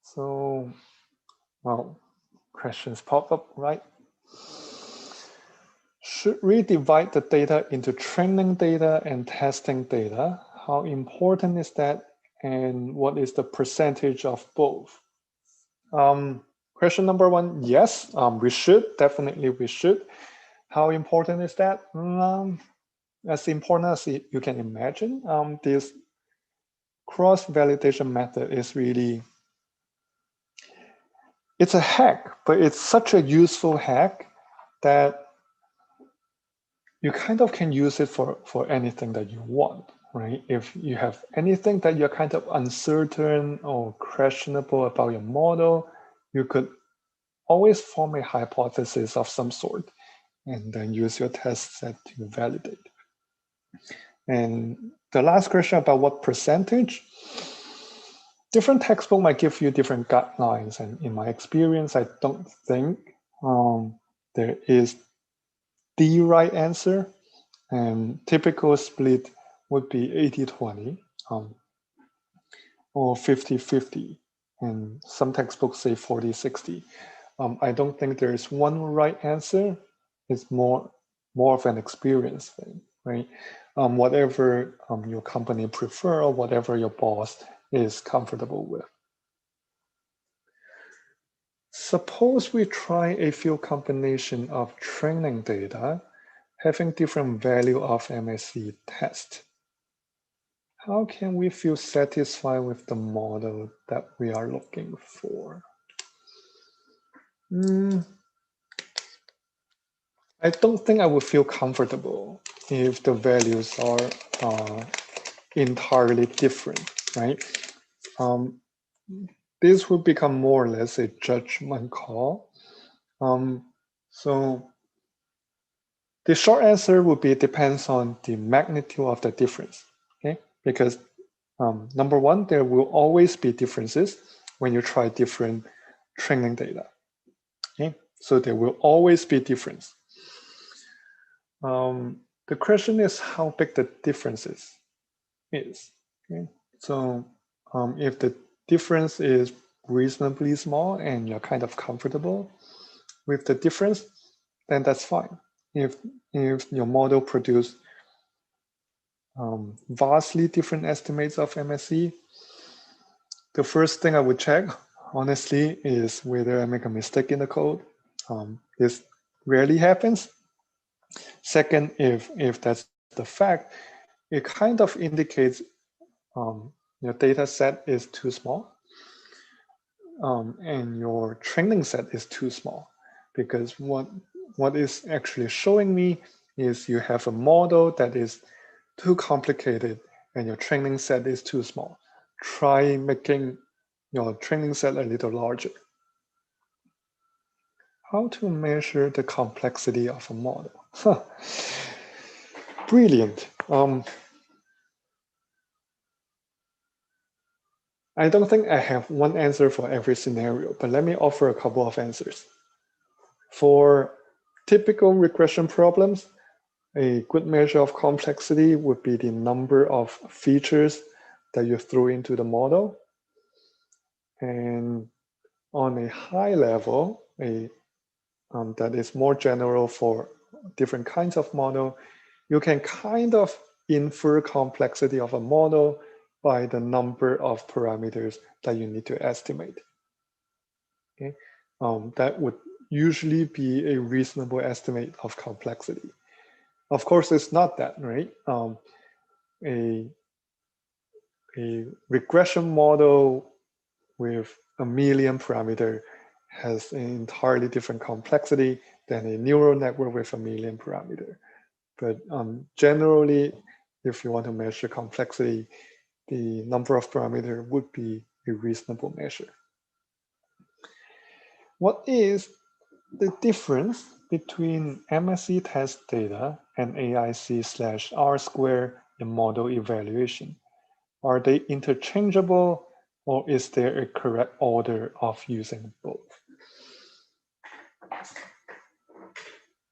So, well, questions pop up, right? Should we divide the data into training data and testing data? How important is that? And what is the percentage of both? Question number 1, yes, we should, definitely we should. How important is that? As important as you can imagine. This cross-validation method is really, it's a hack, but it's such a useful hack that you kind of can use it for anything that you want, right? If you have anything that you're kind of uncertain or questionable about your model, you could always form a hypothesis of some sort and then use your test set to validate. And the last question about what percentage, different textbook might give you different guidelines. And in my experience, I don't think there is the right answer. And typical split would be 80-20 or 50-50. And some textbooks say 40-60. I don't think there is one right answer. It's more of an experience thing, right? Whatever your company prefer or whatever your boss is comfortable with. Suppose we try a few combination of training data having different value of MSE test. How can we feel satisfied with the model that we are looking for? I don't think I would feel comfortable if the values are entirely different, right? This would become more or less a judgment call. So the short answer would be it depends on the magnitude of the difference, okay? Because number 1, there will always be differences when you try different training data, okay? So there will always be difference. The question is how big the differences is, okay? So if the difference is reasonably small and you're kind of comfortable with the difference, then that's fine. If your model produces vastly different estimates of MSE, the first thing I would check, honestly, is whether I make a mistake in the code. This rarely happens. Second, if that's the fact, it kind of indicates your data set is too small and your training set is too small, because what is actually showing me is you have a model that is too complicated and your training set is too small. Try making your training set a little larger. How to measure the complexity of a model? Brilliant. I don't think I have one answer for every scenario, but let me offer a couple of answers. For typical regression problems, a good measure of complexity would be the number of features that you throw into the model. And on a high level, that is more general for different kinds of model, you can kind of infer complexity of a model by the number of parameters that you need to estimate. Okay, that would usually be a reasonable estimate of complexity. Of course, it's not that, right? A regression model with 1 million parameter has an entirely different complexity than a neural network with 1 million parameter. But generally, if you want to measure complexity, the number of parameter would be a reasonable measure. What is the difference between MSE test data and AIC/R² in model evaluation? Are they interchangeable, or is there a correct order of using both?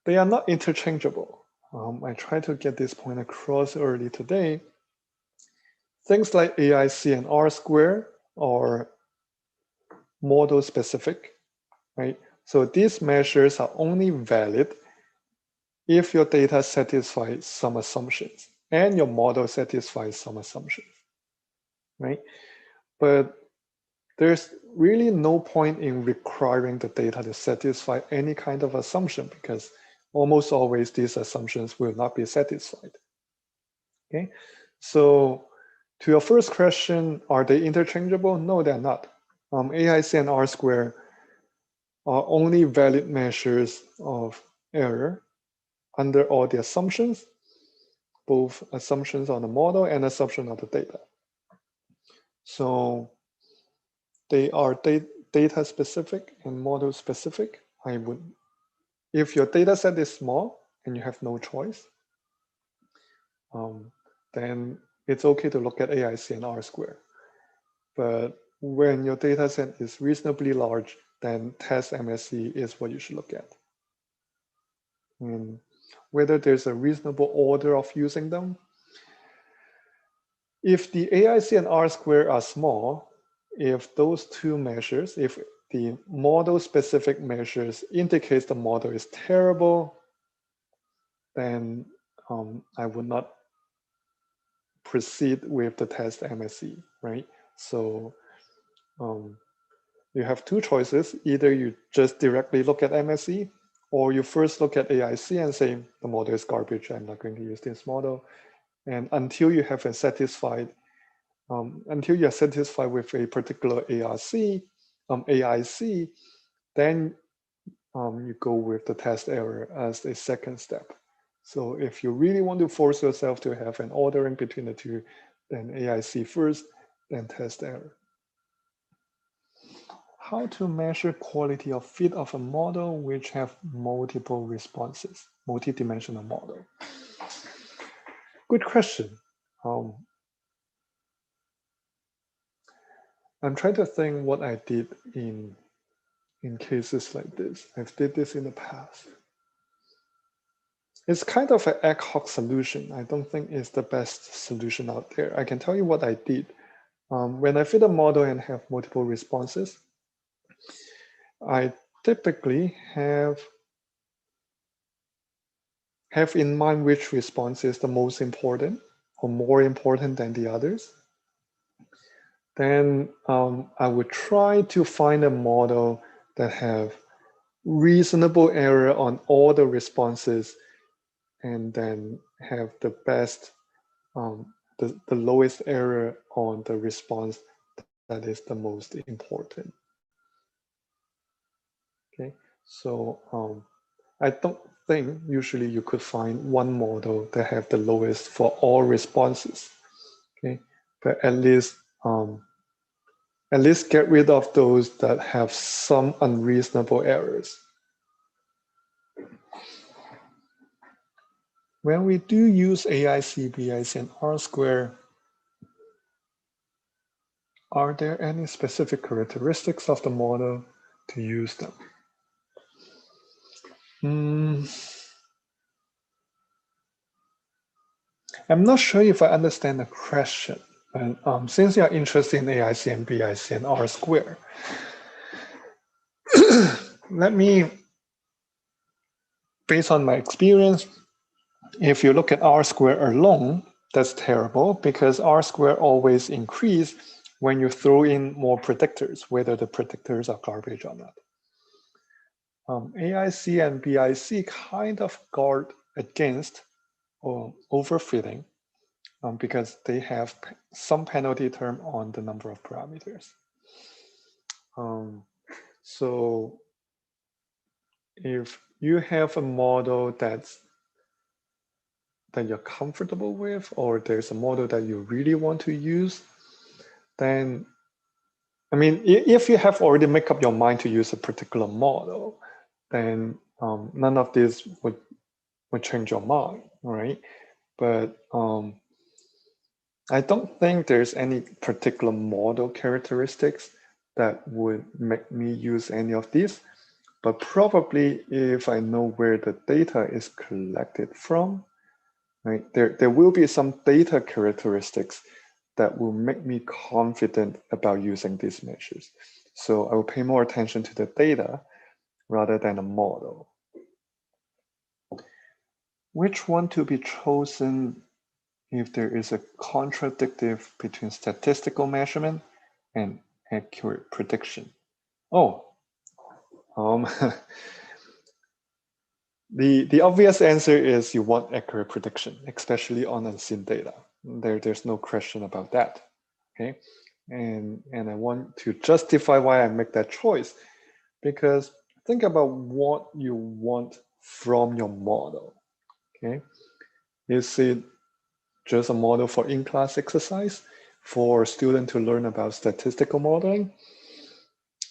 They are not interchangeable. I tried to get this point across early today. Things like AIC and R² are model specific, right? So these measures are only valid if your data satisfies some assumptions and your model satisfies some assumptions, right? But there's really no point in requiring the data to satisfy any kind of assumption, because almost always these assumptions will not be satisfied. Okay, so to your first question, are they interchangeable? No, they're not. AIC and R² are only valid measures of error under all the assumptions, both assumptions on the model and assumption of the data. So they are data specific and model specific. If your data set is small and you have no choice, then it's okay to look at AIC and R². But when your data set is reasonably large, then test MSE is what you should look at. And whether there's a reasonable order of using them. If the AIC and R² are small, if those two measures, if the model specific measures indicates the model is terrible, then I would not proceed with the test MSE, right? So you have two choices. Either you just directly look at MSE, or you first look at AIC and say, the model is garbage, I'm not going to use this model. And until you have a satisfied, until you're satisfied with a particular AIC, then you go with the test error as a second step. So if you really want to force yourself to have an ordering between the two, then AIC first, then test error. How to measure quality of fit of a model which have multiple responses, multi-dimensional model? Good question. I'm trying to think what I did in cases like this. I've did this in the past. It's kind of an ad hoc solution. I don't think it's the best solution out there. I can tell you what I did. When I fit a model and have multiple responses, I typically have in mind which response is the most important or more important than the others. Then I would try to find a model that have reasonable error on all the responses, and then have the best, the lowest error on the response that is the most important. Okay, so I don't think usually you could find one model that have the lowest for all responses. Okay, but at least get rid of those that have some unreasonable errors. When we do use AIC, BIC, and R-square, are there any specific characteristics of the model to use them? I'm not sure if I understand the question. And since you're interested in AIC and BIC and R-square, let me, based on my experience, if you look at R-square alone, that's terrible because R-square always increase when you throw in more predictors, whether the predictors are garbage or not. AIC and BIC kind of guard against overfitting because they have some penalty term on the number of parameters. So if you have a model that you're comfortable with, or there's a model that you really want to use, then, I mean, if you have already made up your mind to use a particular model, then none of this would change your mind, right? But I don't think there's any particular model characteristics that would make me use any of these. But probably if I know where the data is collected from, right, there will be some data characteristics that will make me confident about using these measures. So I will pay more attention to the data rather than a model. Which one to be chosen if there is a contradictive between statistical measurement and accurate prediction? Oh, the obvious answer is you want accurate prediction, especially on unseen data. There's no question about that, okay? And I want to justify why I make that choice, because think about what you want from your model, okay? Is it just a model for in-class exercise for students to learn about statistical modeling?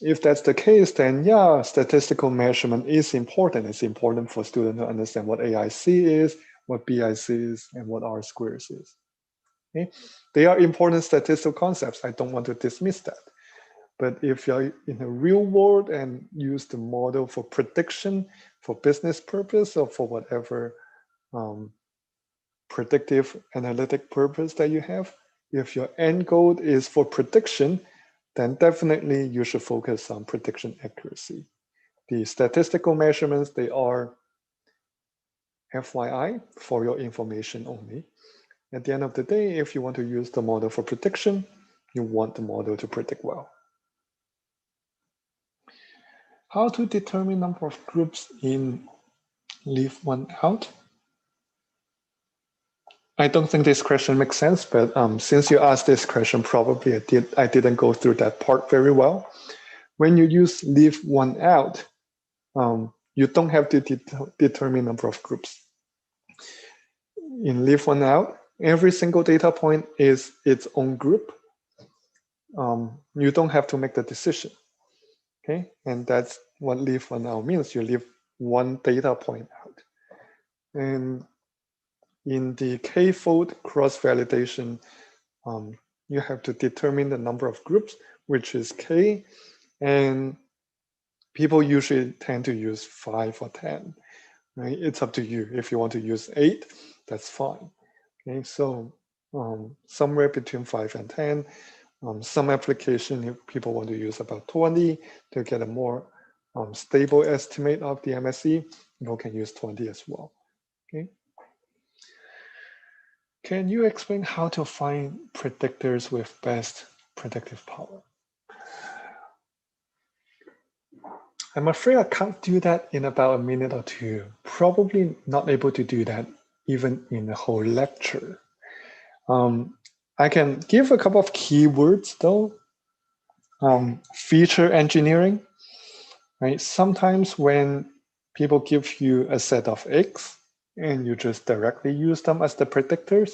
If that's the case, then yeah, statistical measurement is important. It's important for students to understand what AIC is, what BIC is, and what R-squares is. Okay? They are important statistical concepts. I don't want to dismiss that. But if you're in the real world and use the model for prediction, for business purpose, or for whatever predictive analytic purpose that you have, if your end goal is for prediction, then definitely you should focus on prediction accuracy. The statistical measurements, they are FYI for your information only. At the end of the day, if you want to use the model for prediction, you want the model to predict well. How to determine number of groups in leave one out? I don't think this question makes sense, but since you asked this question, probably I didn't go through that part very well. When you use leave one out, you don't have to determine number of groups. In leave one out, every single data point is its own group. You don't have to make the decision, okay? And that's what leave one out means. You leave one data point out. And in the k-fold cross-validation, you have to determine the number of groups, which is k, and people usually tend to use 5 or 10, right? It's up to you. If you want to use 8, that's fine. Okay, so somewhere between 5 and 10. Some application, if people want to use about 20 to get a more stable estimate of the MSE, people can use 20 as well. Okay. Can you explain how to find predictors with best predictive power? I'm afraid I can't do that in about a minute or two. Probably not able to do that even in a whole lecture. I can give a couple of keywords though. Feature engineering, right? Sometimes when people give you a set of X and you just directly use them as the predictors,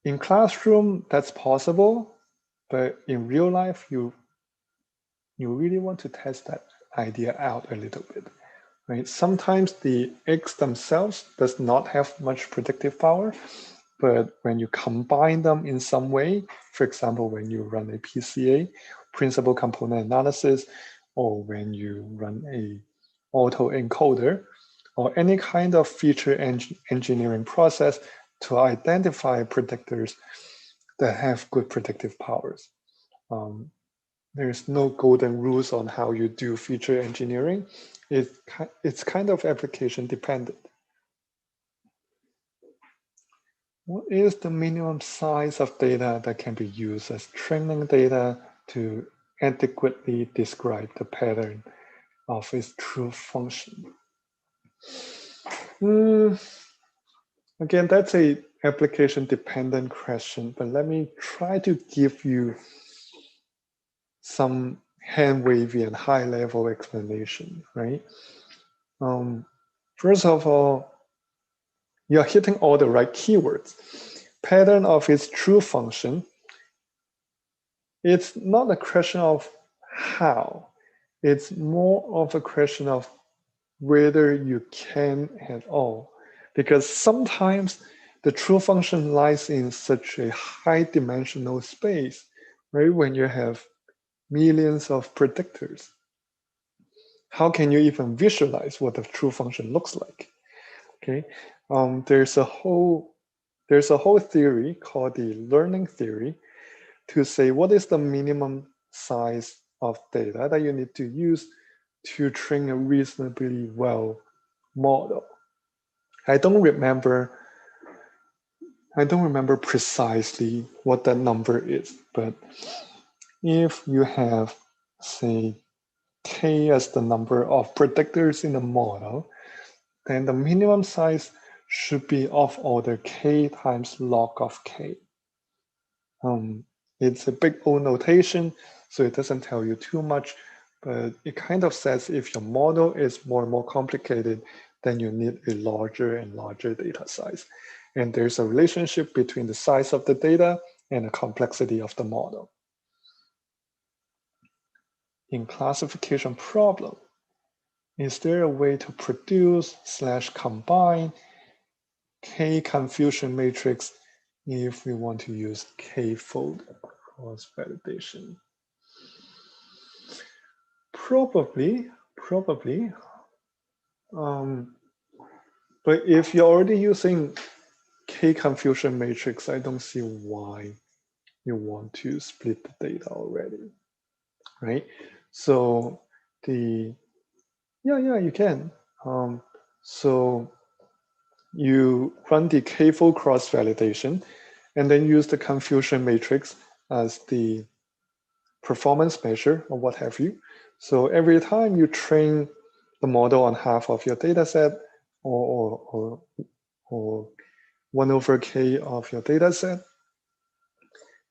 In classroom, that's possible, but in real life, you really want to test that idea out a little bit, right? Sometimes the eggs themselves does not have much predictive power, but when you combine them in some way, for example, when you run a PCA, principal component analysis, or when you run a autoencoder, or any kind of feature engineering process to identify predictors that have good predictive powers. There's no golden rules on how you do feature engineering. It's kind of application dependent. What is the minimum size of data that can be used as training data to adequately describe the pattern of its true function? Again, that's a application dependent question, but let me try to give you some hand wavy and high level explanation, right? First of all, you're hitting all the right keywords. Pattern of its true function. It's not a question of how. It's more of a question of whether you can at all. Because sometimes the true function lies in such a high dimensional space, right? When you have millions of predictors. How can you even visualize what the true function looks like? Okay, there's a whole theory called the learning theory to say what is the minimum size of data that you need to use to train a reasonably well model. I don't remember precisely what that number is, but if you have, say, k as the number of predictors in the model, then the minimum size should be of order k times log of k. It's a big O notation, so it doesn't tell you too much, but it kind of says if your model is more and more complicated, then you need a larger and larger data size. And there's a relationship between the size of the data and the complexity of the model. In classification problem, is there a way to produce / combine K confusion matrix if we want to use K-fold cross validation? Probably. But if you're already using K confusion matrix, I don't see why you want to split the data already, right? So you can. So you run the K-fold cross validation and then use the confusion matrix as the performance measure or what have you. So every time you train the model on half of your data set or 1/k of your data set,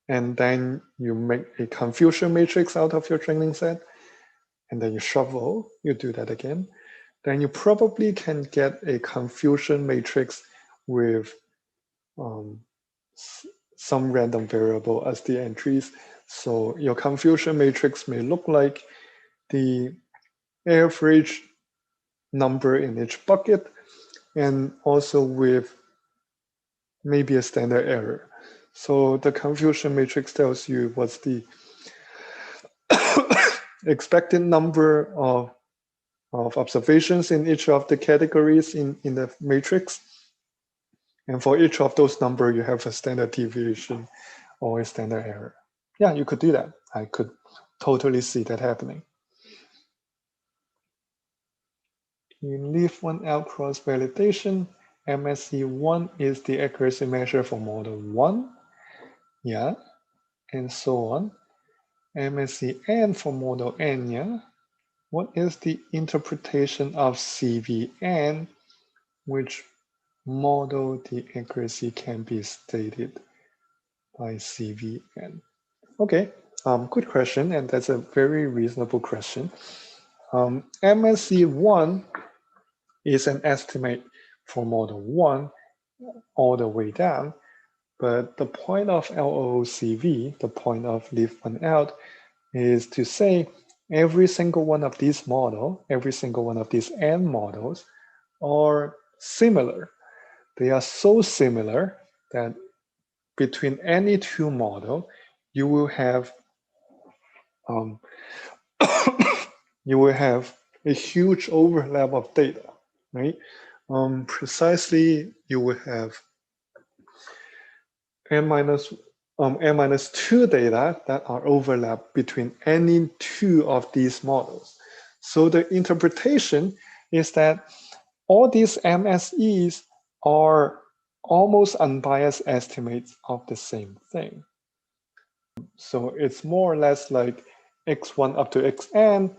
and then you make a confusion matrix out of your training set, and then you shuffle, you do that again, then you probably can get a confusion matrix with some random variable as the entries. So your confusion matrix may look like the average number in each bucket and also with maybe a standard error. So the confusion matrix tells you what's the expected number of observations in each of the categories in the matrix. And for each of those numbers, you have a standard deviation or a standard error. Yeah, you could do that. I could totally see that happening. You leave one out cross validation. MSE1 is the accuracy measure for model 1. Yeah, and so on. MSEN for model N, yeah. What is the interpretation of CVN, which model the accuracy can be stated by CVN? Okay, good question, and that's a very reasonable question. MSE1 is an estimate for model 1 all the way down, But the point of LOOCV, the point of leave one out, is to say every single one of these models, every single one of these N models are similar. They are so similar that between any two models, you will have you will have a huge overlap of data, right? Precisely, you will have n minus 2 data that are overlapped between any two of these models. So the interpretation is that all these MSEs are almost unbiased estimates of the same thing. So it's more or less like x1 up to xn.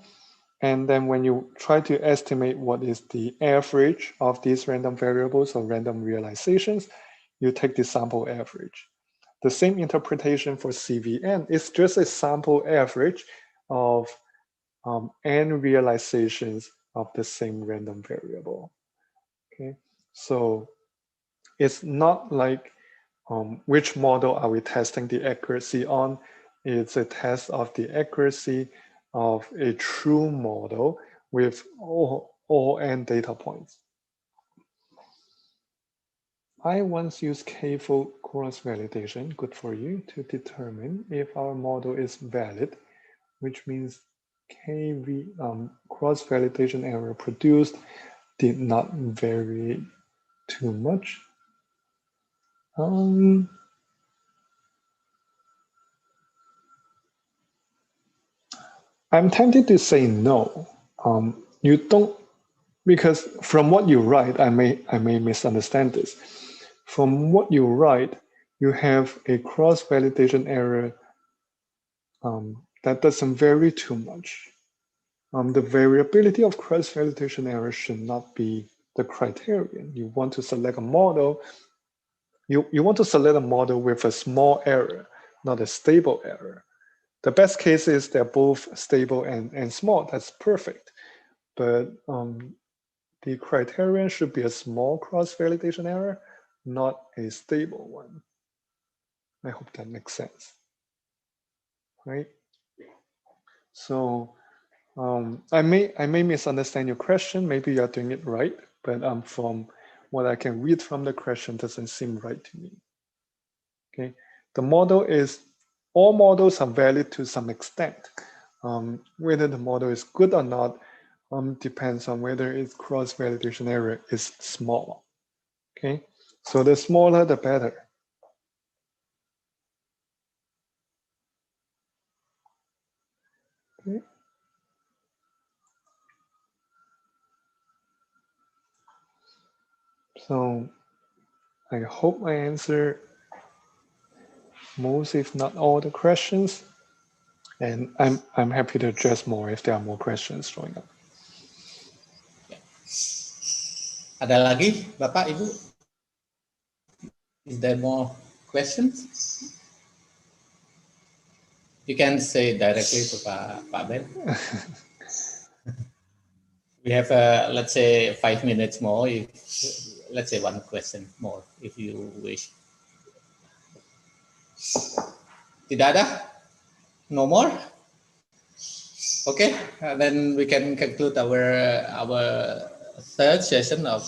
And then when you try to estimate what is the average of these random variables or random realizations, you take the sample average. The same interpretation for CVN is just a sample average of n realizations of the same random variable. Okay, so it's not like which model are we testing the accuracy on? It's a test of the accuracy of a true model with all n data points. I once used k-fold cross-validation, good for you, to determine if our model is valid, which means cross-validation error produced did not vary too much. I'm tempted to say no. You don't, because from what you write, I may misunderstand this. From what you write, you have a cross-validation error that doesn't vary too much. The variability of cross-validation error should not be the criterion. You want to select a model. You want to select a model with a small error, not a stable error. The best case is they're both stable and small. That's perfect. But the criterion should be a small cross-validation error, not a stable one. I hope that makes sense, right? So I may misunderstand your question. Maybe you're doing it right, but from what I can read from the question, doesn't seem right to me. Okay, the model is, all models are valid to some extent. Whether the model is good or not depends on whether its cross-validation error is small. Okay, so the smaller the better. Okay. So I hope I answered most, if not all, the questions. And I'm happy to address more if there are more questions showing up. Ada lagi, Bapak, Ibu? Is there more questions? You can say directly to Pak Ben. We have, let's say, 5 minutes more. If, let's say one question more, if you wish. Tidak ada? No more? Okay, then we can conclude our third session of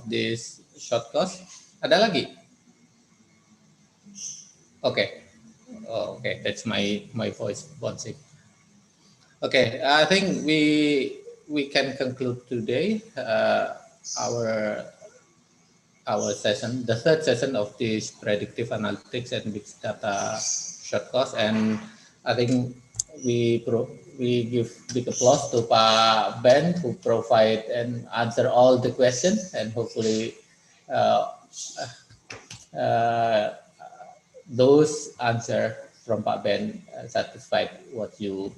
this short course. Ada lagi? Okay. Oh, okay, that's my voice bouncing. Okay, I think we can conclude today our session, the third session of this predictive analytics and big data short course, and I think we give big applause to Prof.Ben who provide and answer all the questions, and hopefully those answer from Prof.Ben satisfied what you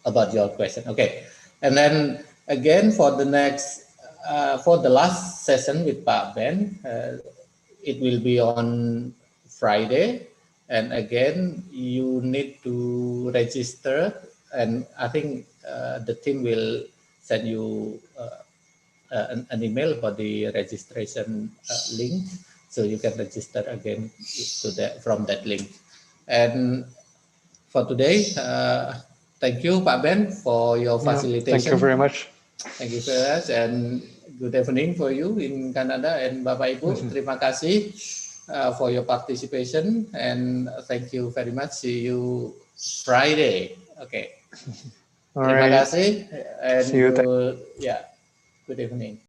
about your question. Okay, and then again for the next for the last session with Prof.Ben, it will be on Friday, and again you need to register, and I think the team will send you an email for the registration link, so you can register again to that from that link. And for today, thank you, Pak.Ben, for your facilitation. Thank you very much. Thank you very much, and good evening for you in Canada. And Bapak Ibu, terima kasih for your participation, and thank you very much. See you Friday. Okay. All Terima right. kasih, and See you. good evening.